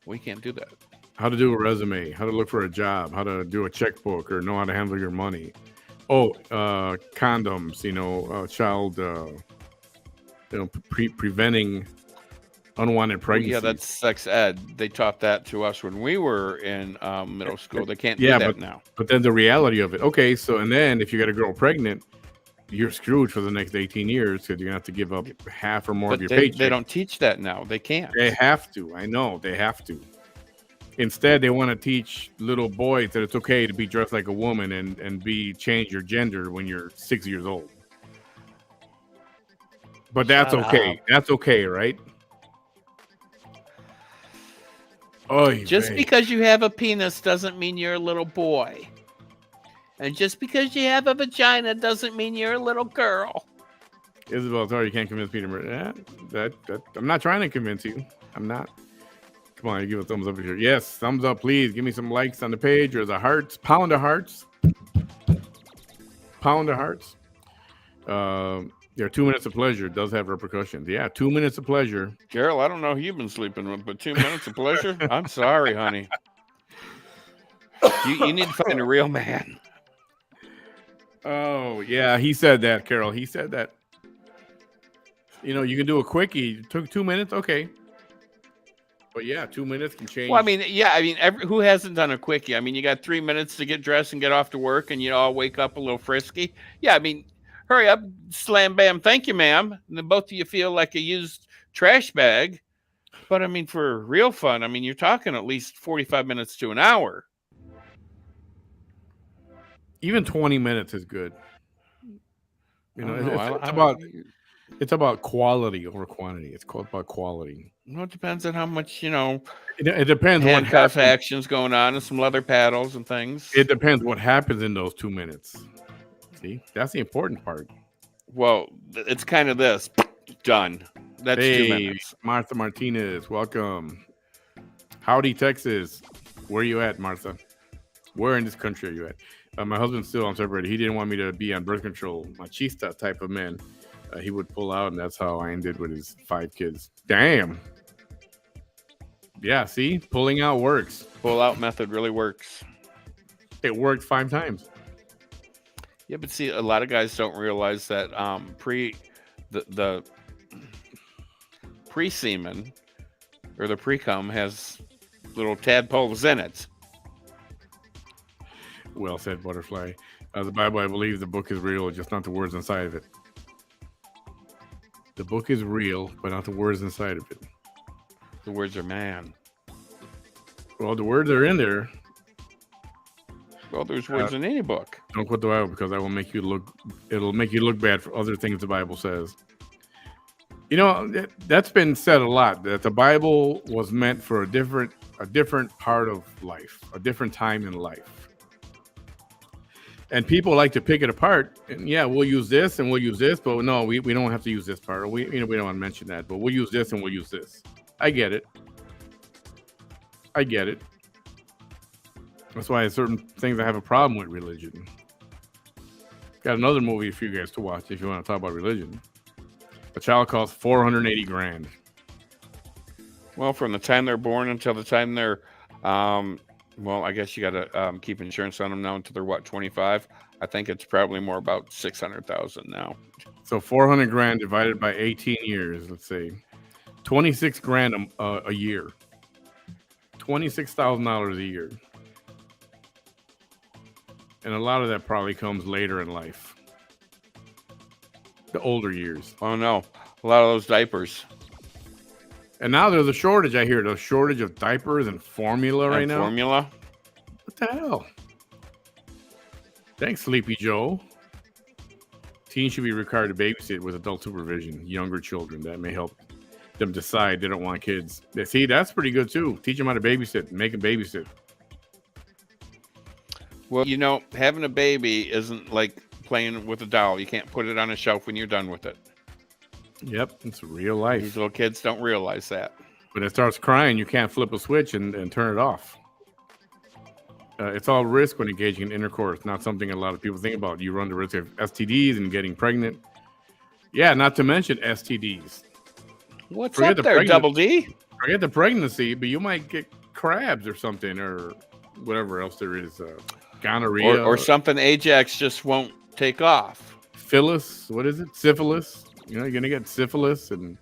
We can't do that. How to do a resume, how to look for a job, how to do a checkbook, or know how to handle your money. Condoms, child, preventing unwanted pregnancy. Yeah, that's sex ed. They taught that to us when we were in middle school. They can't do that now. But then the reality of it. Okay, so and then if you got a girl pregnant, you're screwed for the next 18 years because you're gonna have to give up half or more of your paycheck. They don't teach that now. They can't. They have to. I know they have to. Instead, they want to teach little boys that it's okay to be dressed like a woman and change your gender when you're 6 years old. But that's Shut okay. up. That's okay, right? Oh, Just because you have a penis doesn't mean you're a little boy. And just because you have a vagina doesn't mean you're a little girl. Isabel, sorry, you can't convince me to. I'm not trying to convince you. I'm not. Come on, you give a thumbs up here. Yes, thumbs up, please. Give me some likes on the page or the hearts. Pound of hearts. Pound of hearts. Yeah, 2 minutes of pleasure does have repercussions. Yeah, 2 minutes of pleasure. Carol, I don't know who you've been sleeping with, but 2 minutes of pleasure? I'm sorry, honey. You need to find a real man. Oh, yeah, he said that, Carol. He said that. You can do a quickie. It took 2 minutes. Okay. But yeah, 2 minutes can change. Well, who hasn't done a quickie? I mean, you got 3 minutes to get dressed and get off to work, and I'll wake up a little frisky. Yeah, hurry up, slam bam, thank you, ma'am. And then both of you feel like a used trash bag. But for real fun, you're talking at least 45 minutes to an hour. Even 20 minutes is good. It's about quality over quantity. It's called about quality. Well, it depends on how much, It depends handcuff actions going on and some leather paddles and things. It depends what happens in those 2 minutes. See, that's the important part. Well, it's kind of this. Done. That's 2 minutes. Martha Martinez, welcome. Howdy, Texas. Where are you at, Martha? Where in this country are you at? My husband's still on separated. He didn't want me to be on birth control. Machista type of man. He would pull out, and that's how I ended with his 5 kids. Damn. Yeah, see? Pulling out works. Pull-out method really works. It worked 5 times. Yeah, but see, a lot of guys don't realize that the pre-semen or the pre-cum has little tadpoles in it. Well said, Butterfly. The Bible, I believe the book is real, just not the words inside of it. The book is real, but not the words inside of it. The words are man. Well, the words are in there. Well, there's words in any book. Don't quote the Bible because that will make you look. It'll make you look bad for other things the Bible says. That's been said a lot. That the Bible was meant for a different part of life, a different time in life. And people like to pick it apart. And yeah, we'll use this and we'll use this, but no, we don't have to use this part. Or we don't want to mention that, but we'll use this and we'll use this. I get it. That's why certain things I have a problem with religion. Got another movie for you guys to watch if you want to talk about religion. A child costs $480,000. Well, from the time they're born until the time they're, I guess you got to keep insurance on them now until they're 25. I think it's probably more about 600,000 now. So $400,000 divided by 18 years. Let's say $26,000 a year. $26,000 a year. And a lot of that probably comes later in life. The older years. Oh, no. A lot of those diapers. And now there's a shortage, I hear. The shortage of diapers and formula right now. Formula? What the hell? Thanks, Sleepy Joe. Teens should be required to babysit with adult supervision. Younger children. That may help them decide they don't want kids. See, that's pretty good, too. Teach them how to babysit. Make them babysit. Well, having a baby isn't like playing with a doll. You can't put it on a shelf when you're done with it. Yep, it's real life. These little kids don't realize that. When it starts crying, you can't flip a switch and turn it off. It's all risk when engaging in intercourse, not something a lot of people think about. You run the risk of STDs and getting pregnant. Yeah, not to mention STDs. What's up there, Double D? Forget the pregnancy, but you might get crabs or something or whatever else there is. Gonorrhea. Or something Ajax just won't take off. Phyllis, what is it? Syphilis. You're going to get syphilis and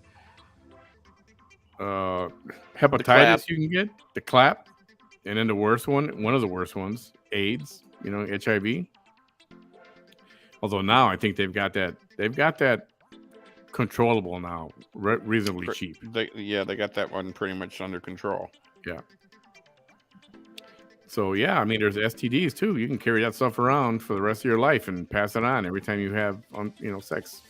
hepatitis you can get. The clap. And then the worst one of the worst ones, AIDS, HIV. Although now I think they've got that controllable now, reasonably cheap. They got that one pretty much under control. Yeah. So yeah, I mean, there's STDs too. You can carry that stuff around for the rest of your life and pass it on every time you have, sex.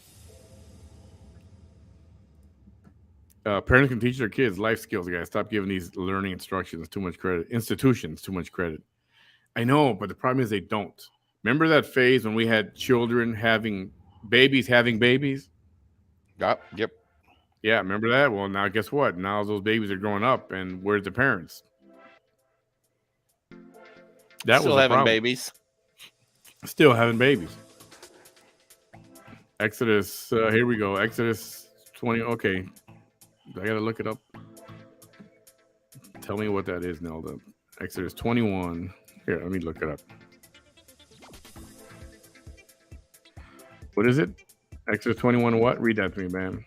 Parents can teach their kids life skills. Guys, stop giving these learning instructions too much credit. Institutions too much credit. I know, but the problem is they don't. Remember that phase when we had children having babies? Yep. Yeah, remember that? Well, now guess what? Now those babies are growing up, and where's the parents? That was Still a having problem. babies. Still having babies. Exodus, here we go. Exodus 20. Okay, I gotta look it up. Tell me what that is, Nelda. Exodus 21. Here, let me look it up. What is it? Exodus 21 what? Read that to me, man.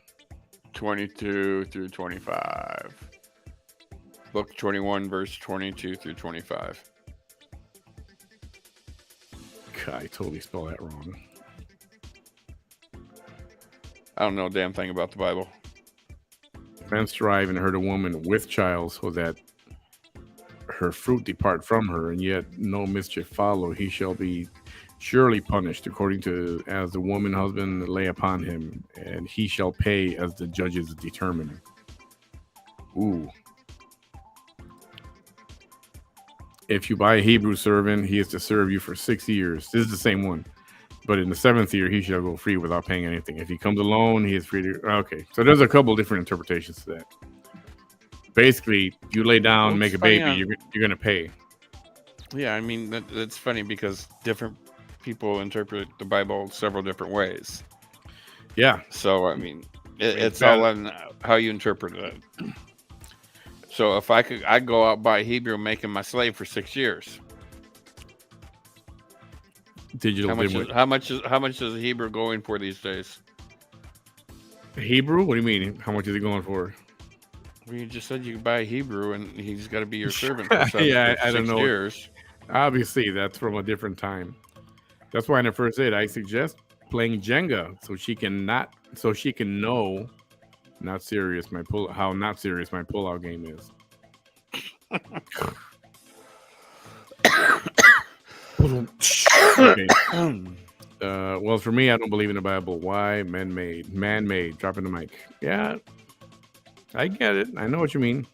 22 through 25. Book 21, verse 22 through 25. God, I totally spelled that wrong. I don't know a damn thing about the Bible. Man strive and hurt a woman with child so that her fruit depart from her, and yet no mischief follow. He shall be surely punished according to as the woman husband lay upon him, and he shall pay as the judges determine. Ooh. If you buy a Hebrew servant, he is to serve you for 6 years. This is the same one. But in the 7th year, he shall go free without paying anything. If he comes alone, he is free to... Okay, so there's a couple different interpretations to that. Basically, you lay down, Well, make a funny baby, you're going to pay. Yeah, I mean, that's funny because different people interpret the Bible several different ways. Yeah. So, I mean, it's all on how you interpret it. So, if I'd go out buy a Hebrew, make him my slave for 6 years. Digital. How much is a Hebrew going for these days? Hebrew? What do you mean? How much is he going for? Well, you just said you could buy a Hebrew and he's got to be your servant for 6 years. Obviously, that's from a different time. That's why in the first aid, I suggest playing Jenga so she can know how not serious my pullout game is. Okay. Well, for me, I don't believe in the Bible. Why? Man-made. Dropping the mic. Yeah, I get it. I know what you mean.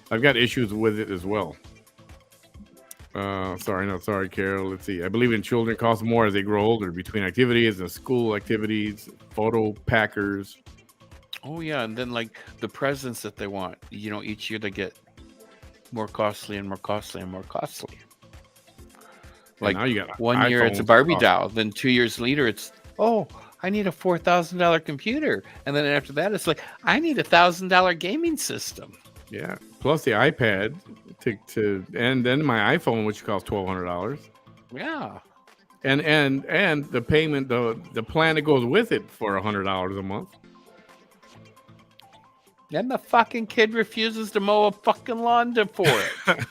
I've got issues with it as well. Sorry, Carol. Let's see. I believe in children cost more as they grow older between activities and school activities, photo packers. Oh yeah, and then like the presents that they want. Each year they get more costly and more costly and more costly. Like now you got 1 year it's a Barbie doll, then 2 years later it's I need a $4,000 computer, and then after that it's like I need a $1,000 gaming system. Yeah, plus the iPad and then my iPhone, which costs $1,200. Yeah, and the payment, the plan that goes with it for $100 a month. And the fucking kid refuses to mow a fucking lawn for it.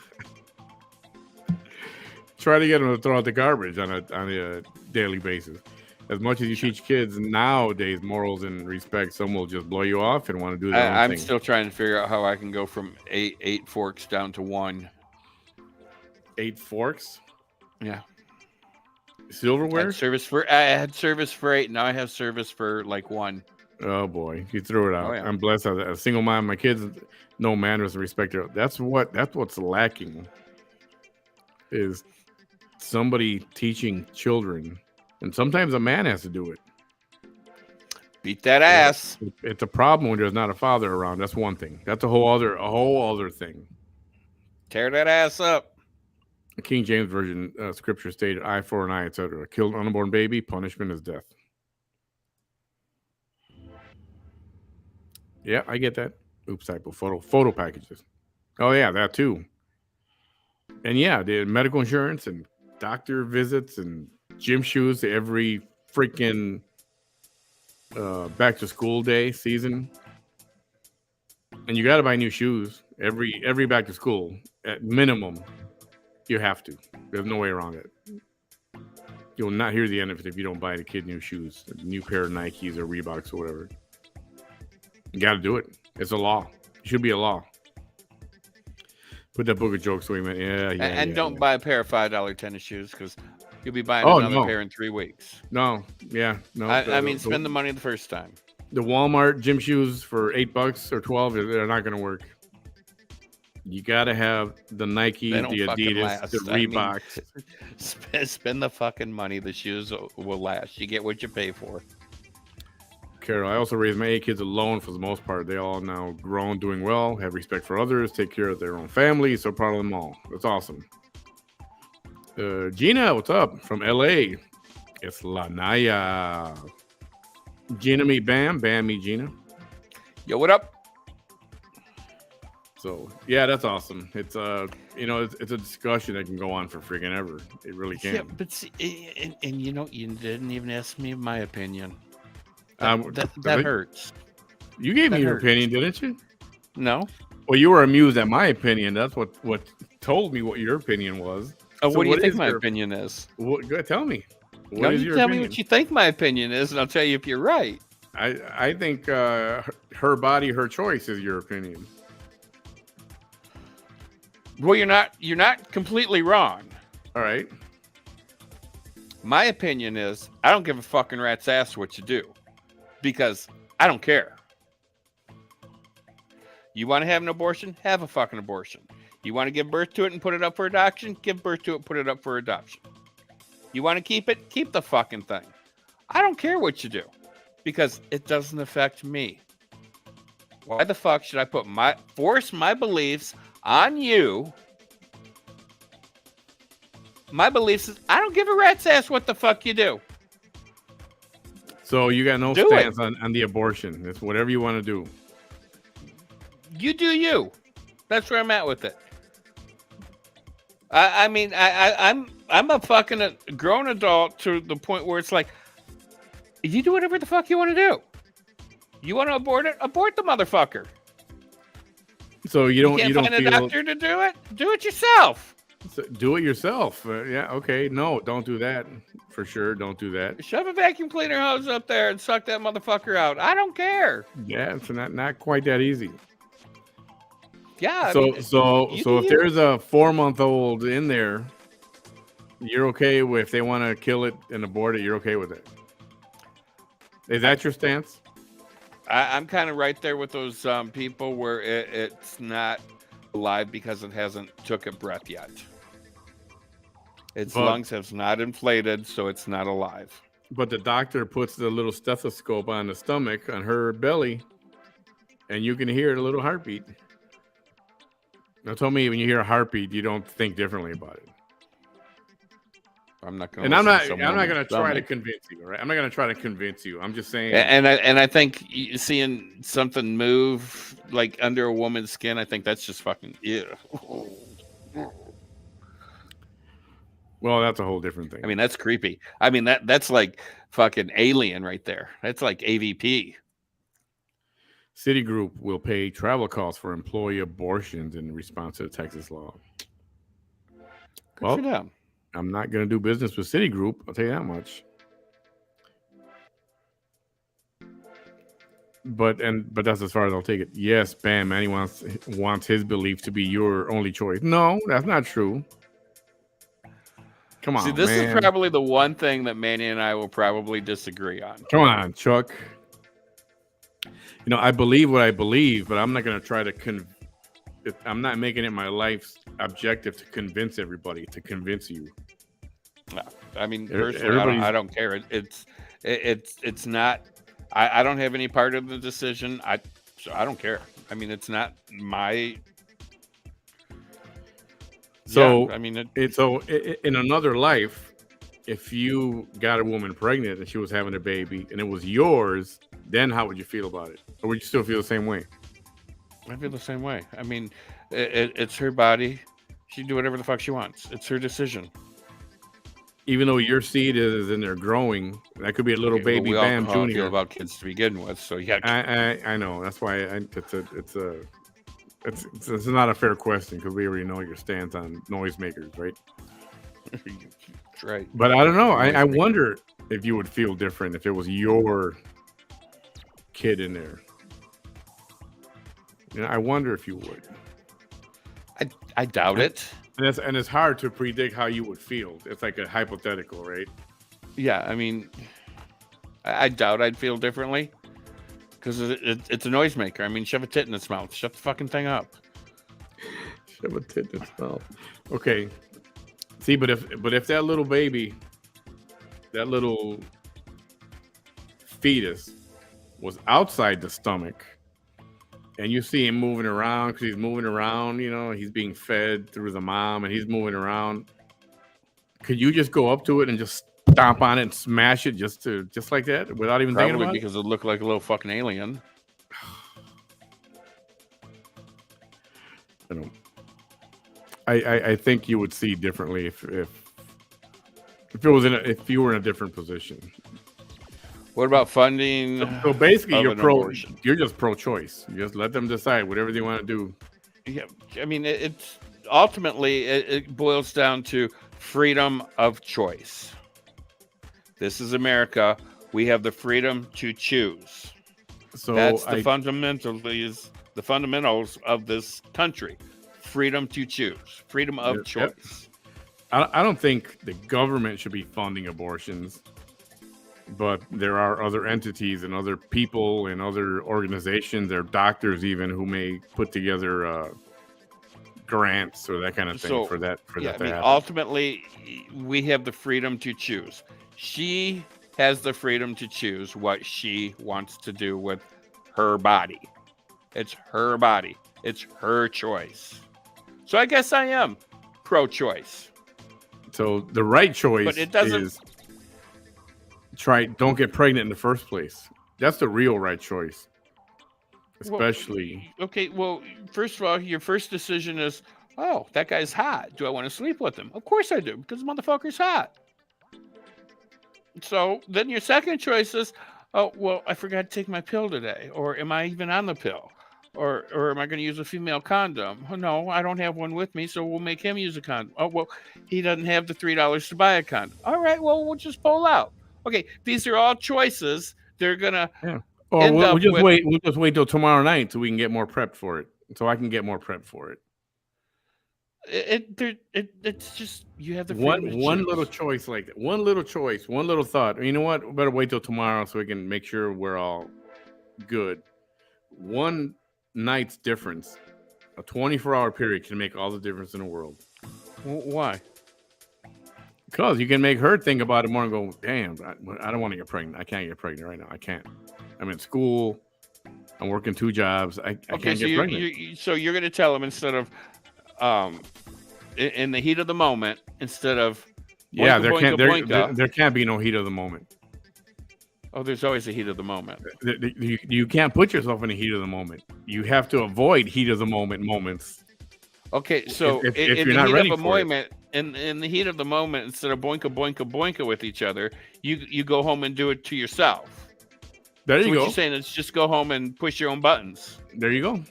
Try to get them to throw out the garbage on a daily basis. As much as you teach kids nowadays morals and respect, some will just blow you off and want to do their own thing. I'm still trying to figure out how I can go from eight forks down to 1. 8 forks? Yeah. Silverware? I had service for 8. Now I have service for like 1. Oh boy, you threw it out. Oh, yeah. I'm blessed as a single mom. My kids know manners and respect. That's what's lacking. Is somebody teaching children, and sometimes a man has to do it. Beat that ass. It's a problem when there's not a father around. That's one thing. That's a whole other thing. Tear that ass up. The King James Version scripture stated, "Eye for an eye, etc." Killed an unborn baby, punishment is death. Yeah, I get that. Oops, typo. Photo packages. Oh yeah, that too. And yeah, the medical insurance and doctor visits and gym shoes every freaking back to school day season. And you got to buy new shoes every back to school at minimum. You have to. There's no way around it. You'll not hear the end of it if you don't buy the kid new shoes, a new pair of Nikes or Reeboks or whatever. You got to do it. It's a law. It should be a law. Put that book of jokes away, man. Yeah. And don't buy a pair of $5 tennis shoes because you'll be buying Oh, another no. pair in 3 weeks. No, yeah, no. I mean, spend the money the first time. The Walmart gym shoes for $8 or $12, they're not going to work. You got to have the Nike, the Adidas, the Reeboks. I mean, spend the fucking money. The shoes will last. You get what you pay for. Carol, I also raised my 8 kids alone for the most part. They all now grown, doing well, have respect for others, take care of their own family. So proud of them all. That's awesome. Gina, what's up? From LA. It's Lanaya. Gina me Bam, Bam me Gina. Yo, what up? So yeah, that's awesome. It's it's a discussion that can go on for freaking ever. It really can. Yeah, but see, and you didn't even ask me my opinion. That hurts. You gave me your opinion, didn't you? No. Well, you were amused at my opinion. That's what told me what your opinion was. Oh, so what do you think my opinion is? Go ahead, tell me. What is your opinion? Tell me what you think my opinion is, and I'll tell you if you're right. I think her body, her choice is your opinion. Well, you're not completely wrong. All right. My opinion is I don't give a fucking rat's ass what you do because I don't care. You want to have an abortion? Have a fucking abortion. You want to give birth to it and put it up for adoption? Give birth to it, put it up for adoption. You want to keep it? Keep the fucking thing. I don't care what you do because it doesn't affect me. Why the fuck should I force my beliefs on you? My beliefs is I don't give a rat's ass what the fuck you do. So you got no stance on the abortion. It's whatever you want to do. You do you. That's where I'm at with it. I'm a fucking grown adult to the point where it's like, you do whatever the fuck you want to do. You want to abort it? Abort the motherfucker. So you don't find a doctor to do it? Do it yourself. So do it yourself. Yeah, okay. No, don't do that. For sure, don't do that. Shove a vacuum cleaner hose up there and suck that motherfucker out. I don't care. Yeah, it's not quite that easy. Yeah. So if there's a 4-month-old in there, you're okay with if they want to kill it and abort it, you're okay with it. Is that your stance? I'm kind of right there with those people where it's not alive because it hasn't took a breath yet. Its lungs have not inflated, so it's not alive. But the doctor puts the little stethoscope on the stomach, on her belly, and you can hear the little heartbeat. Now tell me, when you hear a heartbeat, you don't think differently about it. I'm not going. And I'm not going to try to convince you. Right? I'm not going to try to convince you. I'm just saying. And I think seeing something move like under a woman's skin, I think that's just fucking Well, that's a whole different thing. I mean, that's creepy. I mean, that's like fucking Alien right there. That's like AVP. Citigroup will pay travel costs for employee abortions in response to the Texas law. Good for them. I'm not going to do business with Citigroup. I'll tell you that much. But that's as far as I'll take it. Yes, Bam, Manny wants his belief to be your only choice. No, that's not true. Come on, see, this is probably the one thing that Manny and I will probably disagree on. Come on, Chuck. I believe what I believe, but I'm not going to try to I'm not making it my life's objective to convince everybody, to convince you. No, I mean, personally, I don't care. It's not. I don't have any part of the decision. So I don't care. I mean, it's not my. So yeah, I mean, in another life, if you got a woman pregnant and she was having a baby and it was yours, then how would you feel about it? Or would you still feel the same way? I feel the same way. I mean, it's her body. She can do whatever the fuck she wants. It's her decision. Even though your seed is in there growing, that could be a little baby Bam Jr. Feel about kids to begin with, so yeah. I know. That's why it's not a fair question because we already know your stance on noisemakers, right? That's right. But I don't know. I wonder if you would feel different if it was your kid in there. I wonder if you would. I doubt it. And it's hard to predict how you would feel. It's like a hypothetical, right? Yeah, I mean, I doubt I'd feel differently because it's a noisemaker. I mean, shove a tit in its mouth. Shut the fucking thing up. Shove a tit in its mouth. Okay. See, but if that little baby, that little fetus, was outside the stomach, and you see him moving around because he's moving around, he's being fed through the mom, and he's moving around. Could you just go up to it and just stomp on it and smash it just like that without even thinking Probably about because it looked like a little fucking alien. it? I think you would see differently if it was if you were in a different position. What about funding? So basically, abortion? You're just pro-choice. You just let them decide whatever they want to do. Yeah, I mean, it's ultimately it boils down to freedom of choice. This is America. We have the freedom to choose. So that's the fundamentals of this country. Freedom to choose. Freedom of choice. I don't think the government should be funding abortions, but there are other entities and other people and other organizations, there are doctors even who may put together grants or that kind of thing for that to happen. Ultimately, we have the freedom to choose. She has the freedom to choose what she wants to do with her body. It's her body. It's her choice. So I guess I am pro-choice. So the right choice but it doesn't... is don't get pregnant in the first place. That's the real right choice. Especially. Well, first of all, your first decision is, oh, that guy's hot. Do I want to sleep with him? Of course I do, because the motherfucker's hot. So then your second choice is, oh, well, I forgot to take my pill today. Or am I even on the pill? Or am I going to use a female condom? Oh, no, I don't have one with me, so we'll make him use a condom. Oh, well, he doesn't have the $3 to buy a condom. All right, well, we'll just pull out. Okay, these are all choices. They're going to Or we'll just wait. We'll just wait till tomorrow night so we can get more prepped for it. So I can get more prepped for it. It's just you have the freedom one little choice like that. One little choice, one little thought. You know what? We better wait till tomorrow so we can make sure we're all good. One night's difference, a 24-hour period, can make all the difference in the world. Why? Because you can make her think about it more and go, damn, I don't want to get pregnant. I can't get pregnant right now. I can't. I'm in school. I'm working 2 jobs. I can't get pregnant. So you're going to tell him instead of, in the heat of the moment, instead of, there can't be no heat of the moment. Oh, there's always a heat of the moment. You can't put yourself in the heat of the moment. You have to avoid heat of the moment moments. Okay, so if you're not ready for it. In the heat of the moment, instead of boinka with each other, you go home and do it to yourself. There you so go. What you're saying is just go home and push your own buttons. There you go.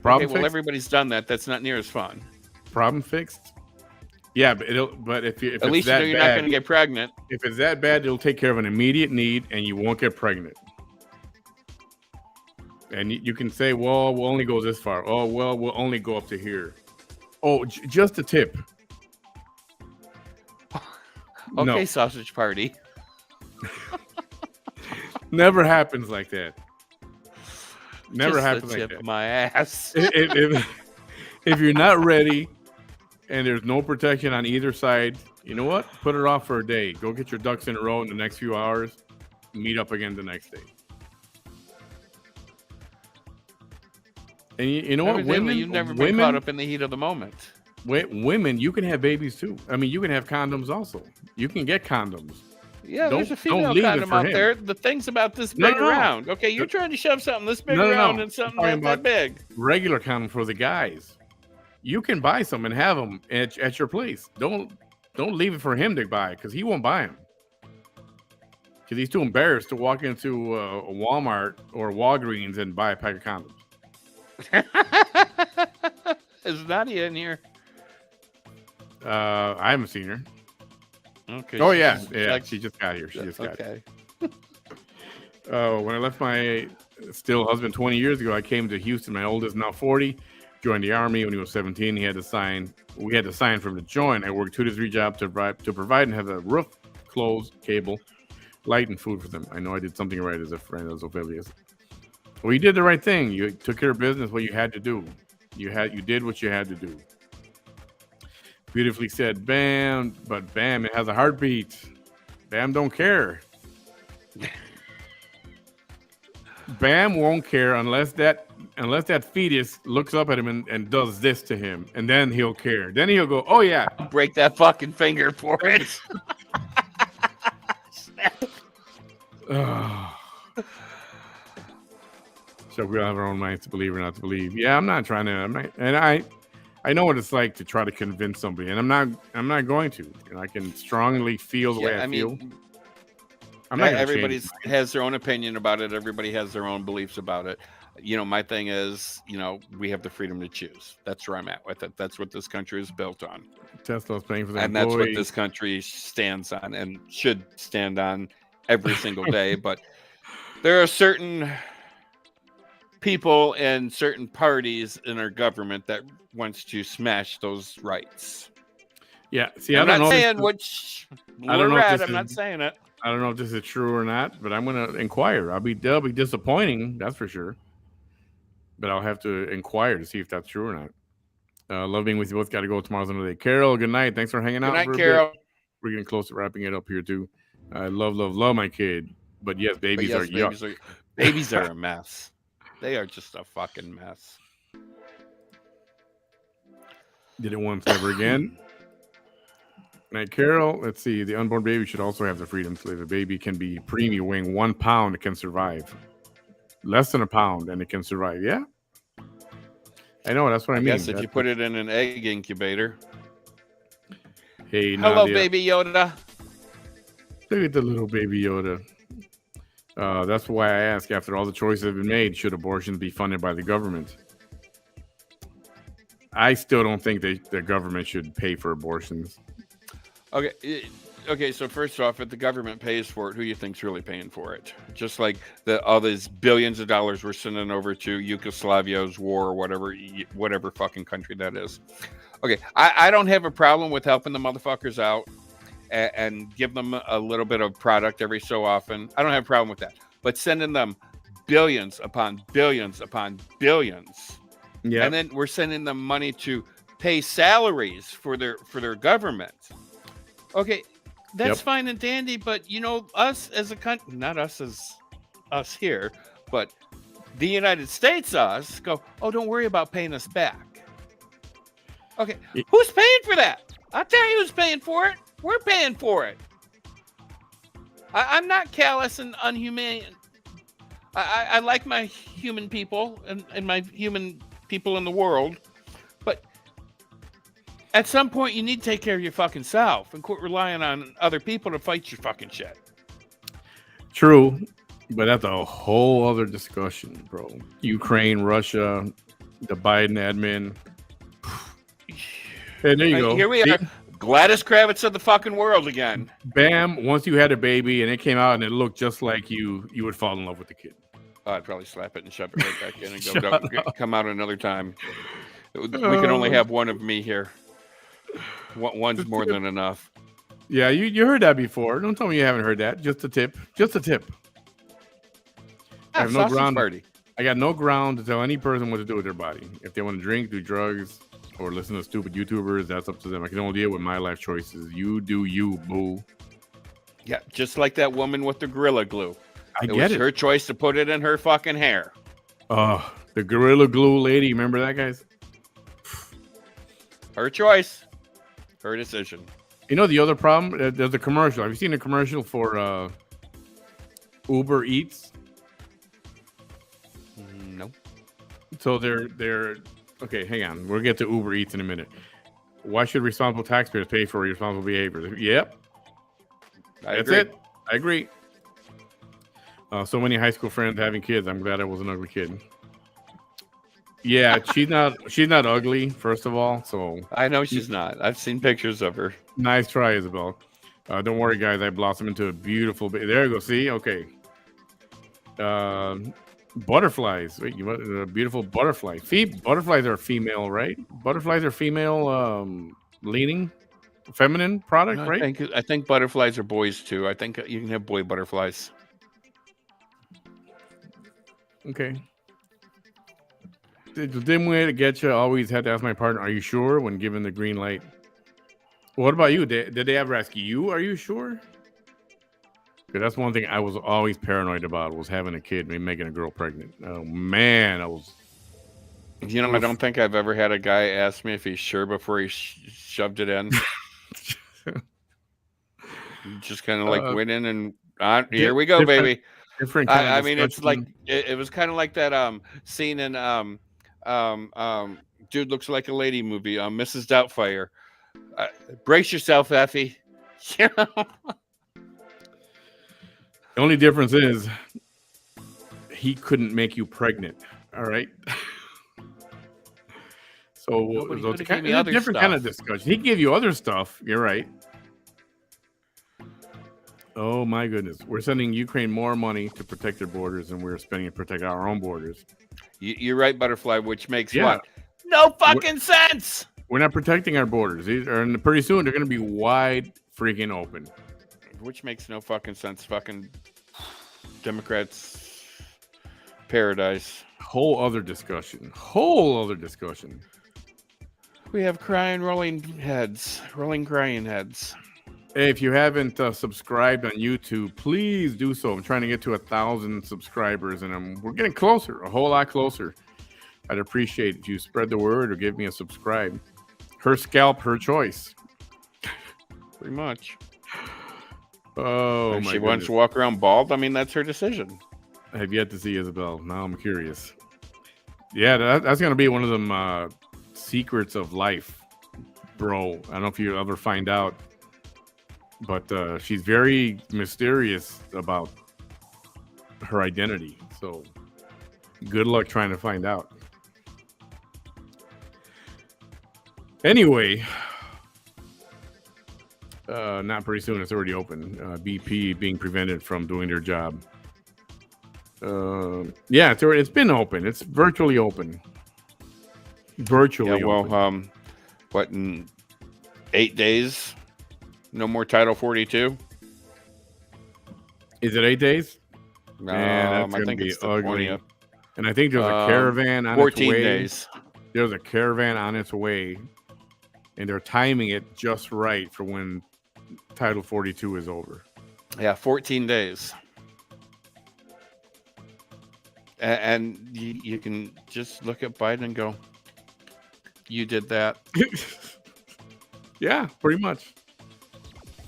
Problem fixed. Well, everybody's done that. That's not near as fun. Problem fixed. Yeah, but if at least you know you're not going to get pregnant. If it's that bad, it'll take care of an immediate need, and you won't get pregnant. And you can say, well, we'll only go this far. Oh, well, we'll only go up to here. Oh, just a tip. Okay, no. Sausage party. Never happens like that. Never just happens like that. My ass. If you're not ready and there's no protection on either side, you know what? Put it off for a day. Go get your ducks in a row in the next few hours. Meet up again the next day. And you know what? Women, you've never been caught up in the heat of the moment. Women, you can have babies too. I mean, you can have condoms also. You can get condoms. Yeah, there's a female condom out there. The thing's about this big around. Okay, you're trying to shove something this big around and something that big. Regular condom for the guys. You can buy some and have them at your place. Don't leave it for him to buy because he won't buy them. Because he's too embarrassed to walk into a Walmart or Walgreens and buy a pack of condoms. Is Nadia in here? I haven't seen her. Okay. Oh yeah. She just got here. Got here. When I left my still husband 20 years ago, I came to Houston. My oldest, now 40. joined the army when he was 17. We had to sign for him to join. I worked 2 to 3 jobs to provide and have a roof, clothes, cable, light, and food for them. I know I did something right as a friend of Ophelia's. Well, you did the right thing. You took care of business, what you had to do. You did what you had to do. Beautifully said, Bam. But Bam, it has a heartbeat. Bam don't care. Bam won't care unless that fetus looks up at him and does this to him, and then he'll care. Then he'll go, "Oh yeah, break that fucking finger for it." So we all have our own minds to believe or not to believe. Yeah, I'm not, and I know what it's like to try to convince somebody, and I'm not going to. And I can strongly feel the way I feel. I'm not everybody has their own opinion about it. Everybody has their own beliefs about it. My thing is, we have the freedom to choose. That's where I'm at with it. That's what this country is built on. Tesla's paying for that, and that's what this country stands on and should stand on every single day. But there are certain people and certain parties in our government that wants to smash those rights. Yeah, see, I'm not saying which. I'm not saying it. I don't know if this is true or not, but I'm going to inquire. They'll be disappointing, that's for sure. But I'll have to inquire to see if that's true or not. Love being with you both. Got to go. Tomorrow's another day. Carol, good night. Thanks for hanging out. Good night, Carol. We're getting close to wrapping it up here too. I love my kid, but yes, babies are yuck. Babies are a mess. They are just a fucking mess. Did it once, never again. Night, Carol. Let's see. The unborn baby should also have the freedom to live. A baby can be preemie, weighing 1 pound. It can survive. Less than a pound, and it can survive. Yeah, I know. That's what I mean. Yes, if you put it in an egg incubator. Hey, hello, Baby Yoda. Look at the little Baby Yoda. That's why I ask. After all the choices have been made, should abortions be funded by the government? I still don't think the government should pay for abortions. Okay, so first off, if the government pays for it, who do you think's really paying for it? Just like all these billions of dollars we're sending over to Yugoslavia's war or whatever fucking country that is. Okay, I don't have a problem with helping the motherfuckers out and give them a little bit of product every so often. I don't have a problem with that. But sending them billions upon billions upon billions, and then we're sending them money to pay salaries for their government. Okay, that's fine and dandy, but us as a country, not us as us here, but the United States us go, oh, don't worry about paying us back. Okay, who's paying for that? I'll tell you who's paying for it. We're paying for it. I'm not callous and unhumane. I like my human people and my human people in the world, but at some point, you need to take care of your fucking self and quit relying on other people to fight your fucking shit. True, but that's a whole other discussion, bro. Ukraine, Russia, the Biden admin. Hey, there you go. Here we are. Gladys Kravitz of the fucking world again. Bam, once you had a baby and it came out and it looked just like you would fall in love with the kid. I'd probably slap it and shove it right back in and come out another time. We can only have one of me here. One's more than enough. Yeah, you heard that before. Don't tell me you haven't heard that. Just a tip. Just a tip. I have no ground. Party. I got no ground to tell any person what to do with their body. If they want to drink, do drugs, or listen to stupid YouTubers, that's up to them. I can only deal with my life choices. You do you, boo. Yeah, just like that woman with the Gorilla Glue. It was her choice to put it in her fucking hair. Oh, the Gorilla Glue lady. Remember that, guys? Her choice. Her decision. The other problem? There's a commercial. Have you seen a commercial for Uber Eats? No. So they're okay. Hang on. We'll get to Uber Eats in a minute. Why should responsible taxpayers pay for irresponsible behavior? Yep. That's it. I agree. So many high school friends having kids. I'm glad I was an ugly kid. Yeah, she's not ugly, first of all. So I know she's not. I've seen pictures of her. Nice try, Isabel. Don't worry, guys. I blossomed into a beautiful baby. There you go. See? Okay. Butterflies. Wait, you want a beautiful butterfly? Butterflies are female, right? Butterflies are female, leaning, feminine product, No, right? I think butterflies are boys too. I think you can have boy butterflies. Okay. The dim way to get you always had to ask my partner, "Are you sure?" When given the green light. What about you? Did they ever ask you? Are you sure? Because that's one thing I was always paranoid about was having a kid, maybe making a girl pregnant. Oh man, I was. You know, I don't think I've ever had a guy ask me if he's sure before he shoved it in. Just kind of like uh, went in and here we go, different, baby. different kind of I mean, it's like discussion. it was kind of like that scene in um um Dude Looks Like a Lady movie, Mrs. Doubtfire. Uh, Brace yourself, Effie. You know? The only difference is he couldn't make you pregnant. All right. So Nobody it's could have gave me a other different kind of stuff. discussion. He gave you other stuff. You're right. Oh my goodness, we're sending Ukraine more money to protect their borders than we're spending to protect our own borders. You're right, Butterfly, which makes Yeah, what? No we're, fucking sense. we're not protecting our borders. And pretty soon they're going to be wide freaking open. Which makes no fucking sense. Fucking Democrats paradise. Whole other discussion. Whole other discussion. We have crying, rolling heads, rolling crying heads. Hey, if you haven't subscribed on YouTube, please do so. I'm trying to get to 1,000 subscribers, and we're getting closer, a whole lot closer. I'd appreciate if you spread the word or give me a subscribe. Her scalp, her choice. Pretty much. Oh, If my she goodness. wants to walk around bald, I mean, that's her decision. I have yet to see Isabel. Now I'm curious. Yeah, that's going to be one of them secrets of life, bro. I don't know if you ever find out, but she's very mysterious about her identity. So good luck trying to find out. Anyway, not pretty soon. It's already open. BP being prevented from doing their job. Yeah, it's been open. It's virtually open. Virtually Yeah, well, open. what, in 8 days? No more Title 42? Is it 8 days? No, Man, that's I going to think be it's the ugly. 20th. And I think there's a caravan on its 14 way. days. There's a caravan on its way, and they're timing it just right for when Title 42 is over. Yeah, 14 days. And you can just look at Biden and go, you did that. Yeah, pretty much.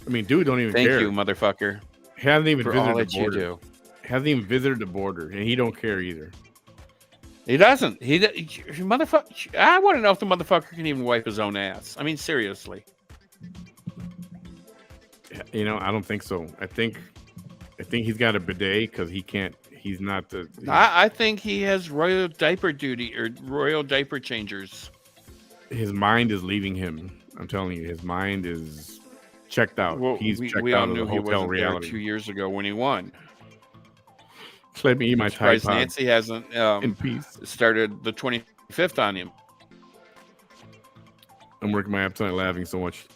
I mean, dude, don't even Thank care. you, motherfucker, Hasn't even for all visited that the you border. do. Hasn't even visited the border, and he don't care either. He doesn't. Motherfucker. I want to know if the motherfucker can even wipe his own ass. I mean, seriously. You know, I don't think so. I think he's got a bidet because he can't. He's not the. I think he has royal diaper duty or royal diaper changers. His mind is leaving him. I'm telling you, his mind is checked out. Well, He's checked we out all of the knew he hotel wasn't reality. there 2 years ago when he won. Let me eat my Tide Surprised Pod Nancy hasn't in peace. started the 25th on him. I'm working my appetite laughing so much.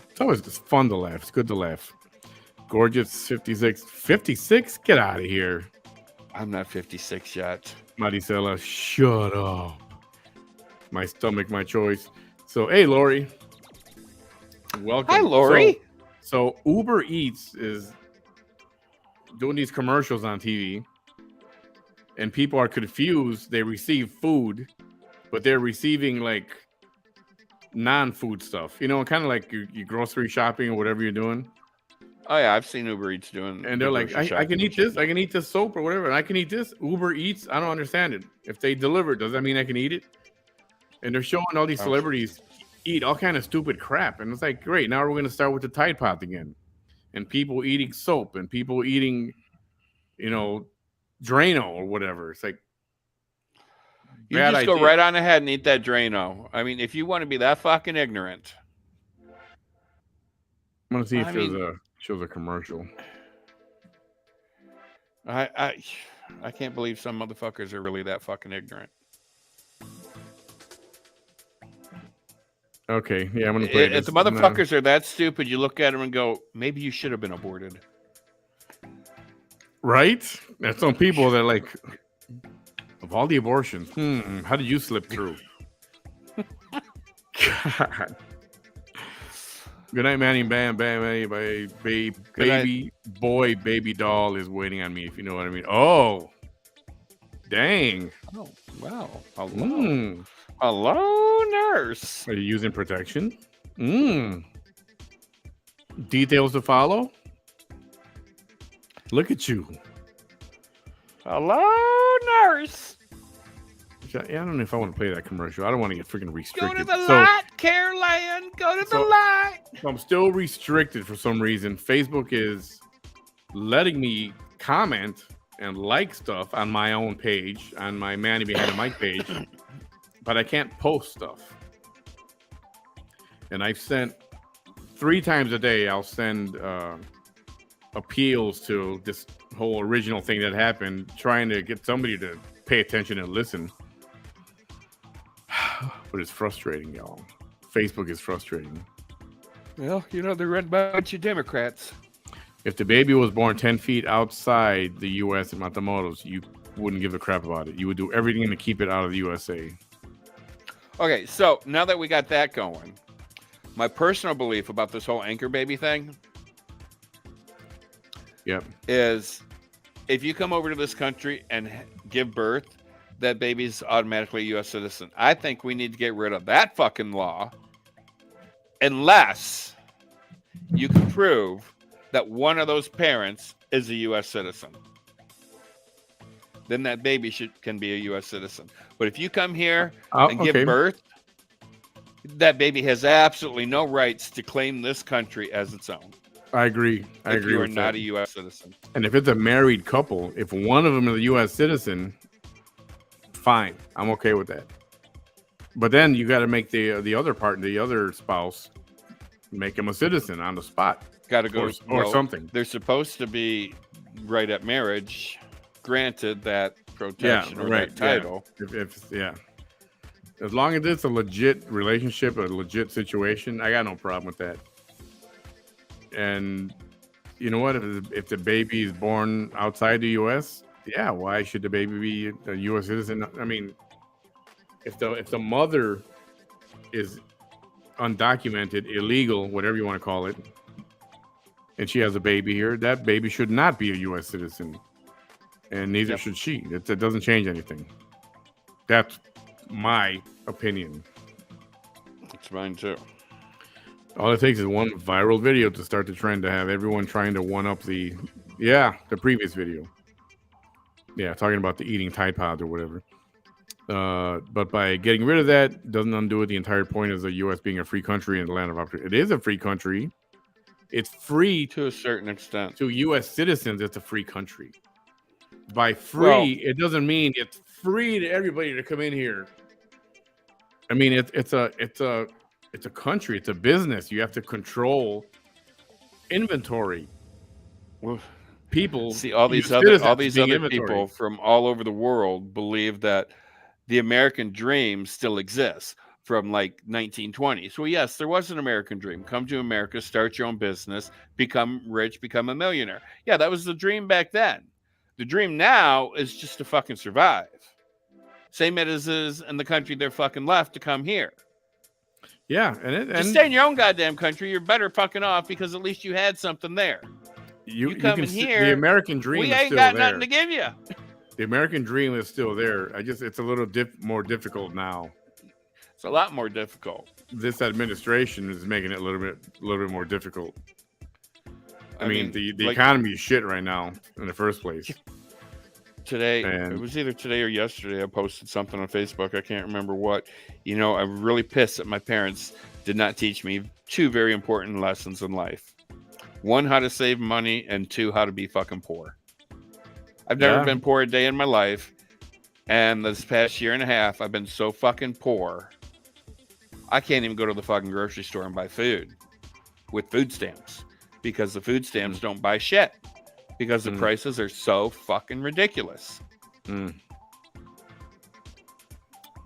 It's always just fun to laugh. It's good to laugh. Gorgeous 56. 56? Get out of here. I'm not 56 yet. Maricela, shut up. My stomach, my choice. So, hey, Lori. Welcome. Hi, Lori. So Uber Eats is doing these commercials on TV, and people are confused. They receive food, but they're receiving like non-food stuff. You know, kind of like your grocery shopping or whatever you're doing. Oh yeah, I've seen Uber Eats doing. And they're like, I can eat this. I can eat this soap or whatever. And I can eat this. Uber Eats. I don't understand it. If they deliver it, does that mean I can eat it? And they're showing all these celebrities eat all kind of stupid crap. And it's like, great. Now we're going to start with the Tide Pod again. And people eating soap and people eating, you know, Drano or whatever. It's like, you just go right on ahead and eat that Drano. I mean, if you want to be that fucking ignorant. I'm gonna see if shows a commercial. I I can't believe some motherfuckers are really that fucking ignorant. Okay, yeah, I'm gonna play If this. the motherfuckers are that stupid, you look at them and go, maybe you should have been aborted. Right? There's some people that are like, of all the abortions, how did you slip through? God. Good night, Manny Bam, Manny, baby boy, baby doll is waiting on me, if you know what I mean. Oh, dang. Oh, wow. Hello. Mm. Hello, nurse. Are you using protection? Details to follow? Look at you. Hello, nurse. Yeah, I don't know if I want to play that commercial. I don't want to get freaking restricted. Go to the light, Caroline. Go to the light. So I'm still restricted for some reason. Facebook is letting me comment and like stuff on my own page, on my Manny Behind the Mic page, but I can't post stuff. And I've sent 3 times a day, I'll send appeals to this whole original thing that happened, trying to get somebody to pay attention and listen. But it's frustrating, y'all. Facebook is frustrating. Well, you know, they're run by a bunch of Democrats. If the baby was born 10 feet outside the U.S. in Matamoros, you wouldn't give a crap about it. You would do everything to keep it out of the USA. Okay, so now that we got that going, my personal belief about this whole anchor baby thing is if you come over to this country and give birth, that baby's automatically a U.S. citizen. I think we need to get rid of that fucking law unless you can prove that one of those parents is a U.S. citizen. Then that baby can be a U.S. citizen. But if you come here and give birth, that baby has absolutely no rights to claim this country as its own. I agree. If you are not a U.S. citizen. And if it's a married couple, if one of them is a U.S. citizen, fine. I'm okay with that. But then you got to make the other part, the other spouse, make him a citizen on the spot. Got to go or something. They're supposed to be right at marriage, granted that protection or that title. Yeah. As long as it's a legit relationship, a legit situation, I got no problem with that. And you know what? If the baby is born outside the U.S., yeah, why should the baby be a U.S. citizen? I mean, if the mother is undocumented, illegal, whatever you want to call it, and she has a baby here, that baby should not be a U.S. citizen, and neither should she. It doesn't change anything. That's my opinion. It's mine too. All it takes is one viral video to start the trend to have everyone trying to one up the previous video. Yeah, talking about the eating Tide Pods or whatever. But by getting rid of that, doesn't undo it. The entire point is the U.S. being a free country and the land of opportunity. It is a free country. It's free to a certain extent. To U.S. citizens, it's a free country. By free, it doesn't mean it's free to everybody to come in here. I mean, it's a country. It's a business. You have to control inventory. People see all these other people from all over the world believe that the American dream still exists from like 1920. So yes, there was an American dream. Come to America, start your own business, become rich, become a millionaire. Yeah, that was the dream back then. The dream now is just to fucking survive. Same as is in the country they're fucking left to come here. Yeah, just stay in your own goddamn country. You're better fucking off because at least you had something there. You come in here. The American dream. We ain't still got nothing to give you. The American dream is still there. It's a little more difficult now. It's a lot more difficult. This administration is making it a little bit more difficult. I mean, the economy is shit right now in the first place. Today, it was either today or yesterday, I posted something on Facebook. I can't remember what. You know, I'm really pissed that my parents did not teach me 2 very important lessons in life. 1, how to save money, and 2, how to be fucking poor. I've never been poor a day in my life. And this past year and a half, I've been so fucking poor. I can't even go to the fucking grocery store and buy food with food stamps because the food stamps don't buy shit. because the prices are so fucking ridiculous.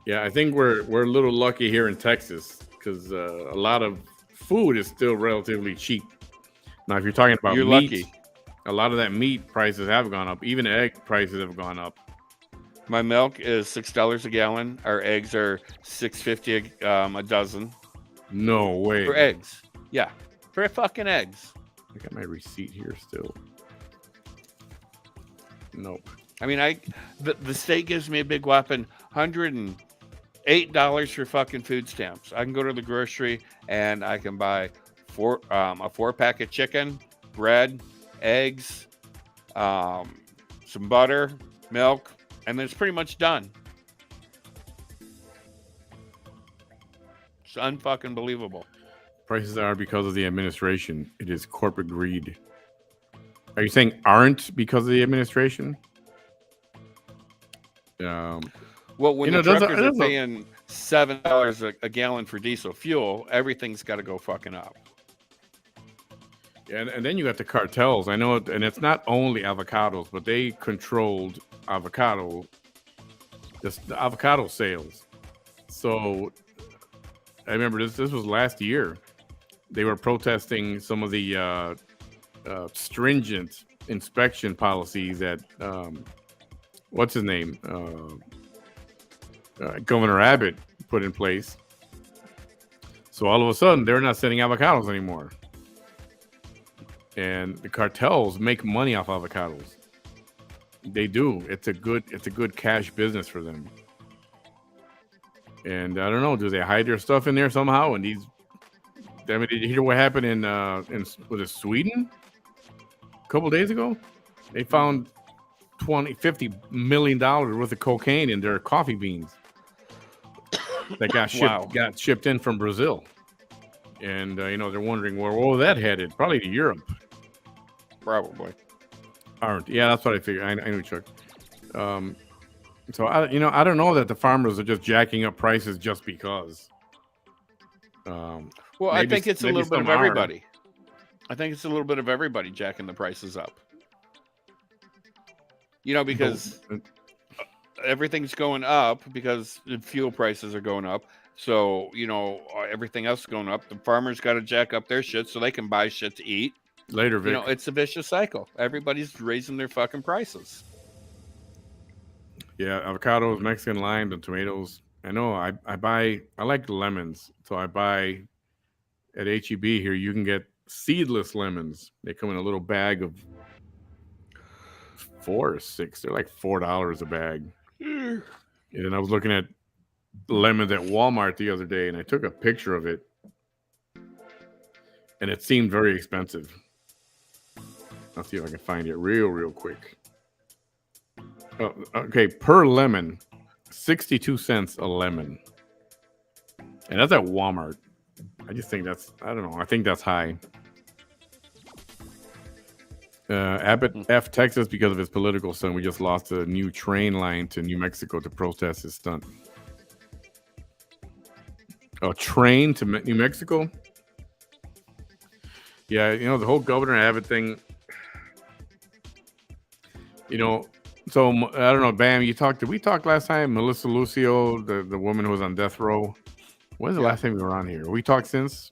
Yeah, I think we're a little lucky here in Texas because a lot of food is still relatively cheap. Now, if you're talking about You're meat, lucky. a lot of that meat prices have gone up. Even egg prices have gone up. My milk is $6 a gallon. Our eggs are $6.50 a dozen No way. for eggs. Yeah, for fucking eggs. I got my receipt here still. Nope. I mean, the state gives me a big whopping $108 for fucking food stamps. I can go to the grocery and I can buy a 4-pack of chicken, bread, eggs, some butter, milk, and then it's pretty much done. It's unfucking believable. Prices are because of the administration. It is corporate greed. Are you saying aren't because of the administration? Well, when the truckers are paying $7 a gallon for diesel fuel, everything's got to go fucking up. And then you got the cartels. I know, and it's not only avocados, but they controlled the avocado sales. So I remember this was last year. They were protesting some of the stringent inspection policies that what's his name, Governor Abbott put in place. So all of a sudden, they're not sending avocados anymore. And the cartels make money off avocados. They do. It's a good cash business for them. And I don't know, do they hide their stuff in there somehow? And did you hear what happened in was it Sweden? A couple days ago? They found $50 million worth of cocaine in their coffee beans that got shipped in from Brazil. And they're wondering where that headed. Probably to Europe. Probably. Yeah, that's what I figured. I knew, Chuck. So I don't know that the farmers are just jacking up prices just because. Well, I think it's a little bit of everybody. I think it's a little bit of everybody jacking the prices up. Because everything's going up because the fuel prices are going up. So, everything else is going up. The farmers got to jack up their shit so they can buy shit to eat. Later, Vic. It's a vicious cycle. Everybody's raising their fucking prices. Yeah, avocados, Mexican lime, and tomatoes. I know. I like lemons, so I buy at HEB here. You can get seedless lemons. They come in a little bag of 4 or 6. They're like $4 a bag. And I was looking at lemons at Walmart the other day, and I took a picture of it, and it seemed very expensive. I'll see if I can find it real quick. Oh, okay, per lemon, 62 cents a lemon. And that's at Walmart. I just think I don't know. I think that's high. Abbott F Texas because of his political stunt. We just lost a new train line to New Mexico to protest his stunt. A train to New Mexico? Yeah, the whole Governor Abbott thing. So I don't know, Bam. Did we talk last time? Melissa Lucio, the woman who was on death row. When's the last time we were on here? We talked since?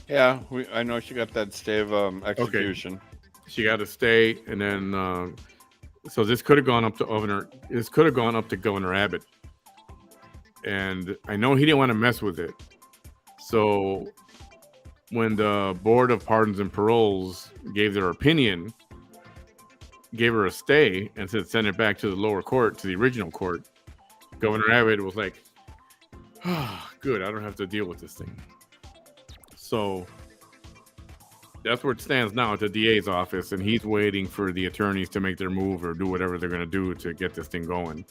Yeah, I know she got that stay of execution. Okay. She got a stay, and then so this could have gone up to Governor. This could have gone up to Governor Abbott, and I know he didn't want to mess with it. So when the Board of Pardons and Paroles gave their opinion, gave her a stay, and said send it back to the lower court, to the original court, Governor Abbott was like, "Oh, good, I don't have to deal with this thing." So that's where it stands now at the DA's office, and he's waiting for the attorneys to make their move or do whatever they're going to do to get this thing going.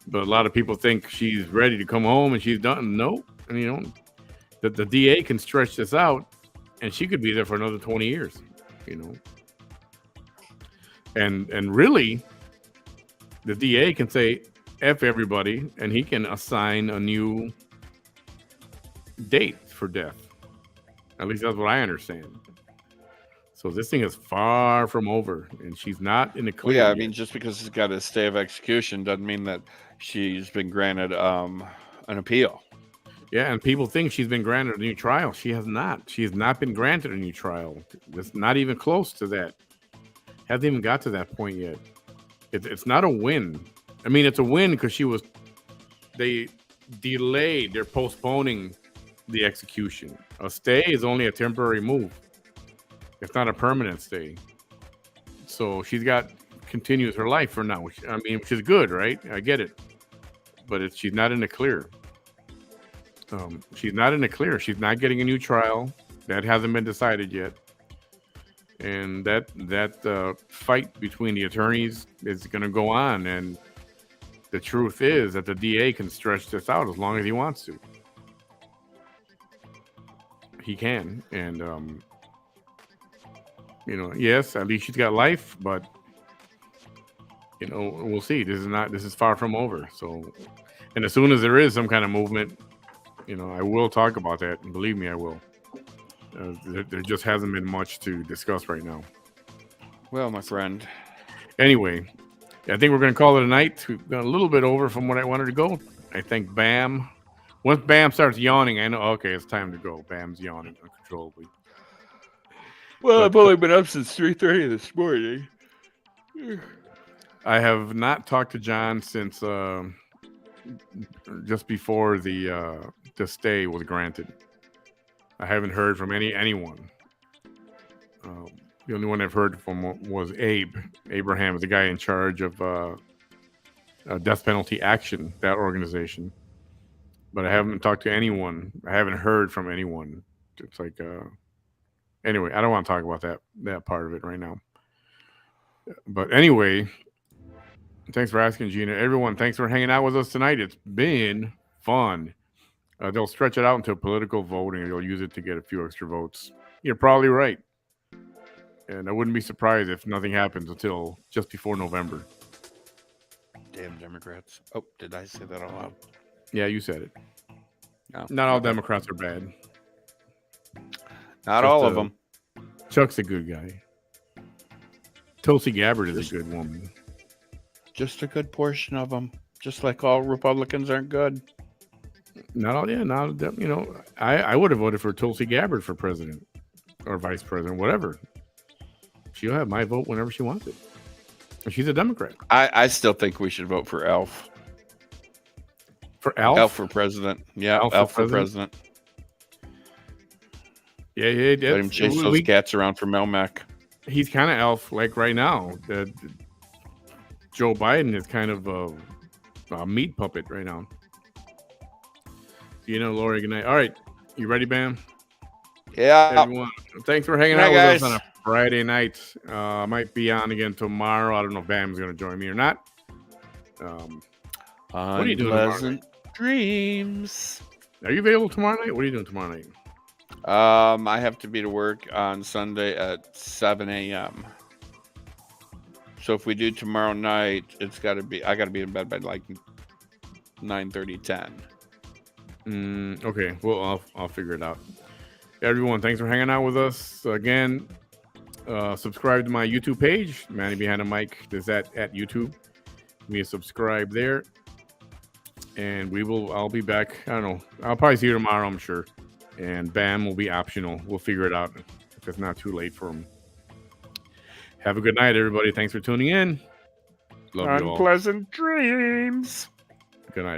But a lot of people think she's ready to come home and she's done. Nope. And that the DA can stretch this out, and she could be there for another 20 years. And really, the DA can say F everybody, and he can assign a new date for death. At least that's what I understand. So this thing is far from over, and she's not in the Well, clear. yeah, I yet. mean, just because it's got a stay of execution doesn't mean that she's been granted an appeal. Yeah, and people think she's been granted a new trial. She has not. She has not been granted a new trial. It's not even close to that. Hasn't even got to that point yet. It's not a win. I mean, it's a win because they delayed. They're postponing the execution. A stay is only a temporary move. It's not a permanent stay. So she's got continues her life for now. Which is good, right? I get it, but she's not in the clear. She's not in the clear. She's not getting a new trial. That hasn't been decided yet. And that fight between the attorneys is going to go on. And the truth is that the DA can stretch this out as long as he wants to. He can. And, yes, at least she's got life, but, we'll see. This is far from over. So, and as soon as there is some kind of movement, I will talk about that, and believe me, I will. There just hasn't been much to discuss right now. Well, my friend. Anyway, I think we're going to call it a night. We've gone a little bit over from what I wanted to go. I think Bam. Once Bam starts yawning, I know, okay, it's time to go. Bam's yawning uncontrollably. Well, I've only been up since 3:30 this morning. I have not talked to John since just before the stay was granted. I haven't heard from anyone. The only one I've heard from was Abe. Abraham is the guy in charge of death penalty action, that organization. But I haven't talked to anyone. I haven't heard from anyone. It's like, anyway, I don't want to talk about that part of it right now. But anyway, thanks for asking, Gina. Everyone, thanks for hanging out with us tonight. It's been fun. They'll stretch it out until political voting. They'll use it to get a few extra votes. You're probably right. And I wouldn't be surprised if nothing happens until just before November. Damn Democrats. Oh, did I say that out loud? Yeah, you said it. No. Not all Democrats are bad. Not all of them. Chuck's a good guy. Tulsi Gabbard is a good woman. Just a good portion of them. Just like all Republicans aren't good. Not all, yeah. Not, I would have voted for Tulsi Gabbard for president or vice president, whatever. She'll have my vote whenever she wants it. She's a Democrat. I still think we should vote for Elf. For Elf? Elf for president. Yeah, Elf for president. Yeah. Let him chase those cats around for Melmac. He's kind of Elf like right now. Joe Biden is kind of a meat puppet right now. Lori, good night. All right. You ready, Bam? Yeah. Everyone, thanks for hanging out with us on a Friday night. I might be on again tomorrow. I don't know if Bam's going to join me or not. What are you doing tomorrow night? Dreams. Are you available tomorrow night? What are you doing tomorrow night? I have to be to work on Sunday at 7 a.m. So if we do tomorrow night, I got to be in bed by like 9:30, 10. Okay. Well, I'll figure it out. Everyone, thanks for hanging out with us again. Subscribe to my YouTube page, Manny Behind the Mic. Is that at YouTube? Give me a subscribe there, and I'll be back. I don't know. I'll probably see you tomorrow, I'm sure. And Bam will be optional. We'll figure it out if it's not too late for him. Have a good night, everybody. Thanks for tuning in. Love you all. Unpleasant dreams. Good night.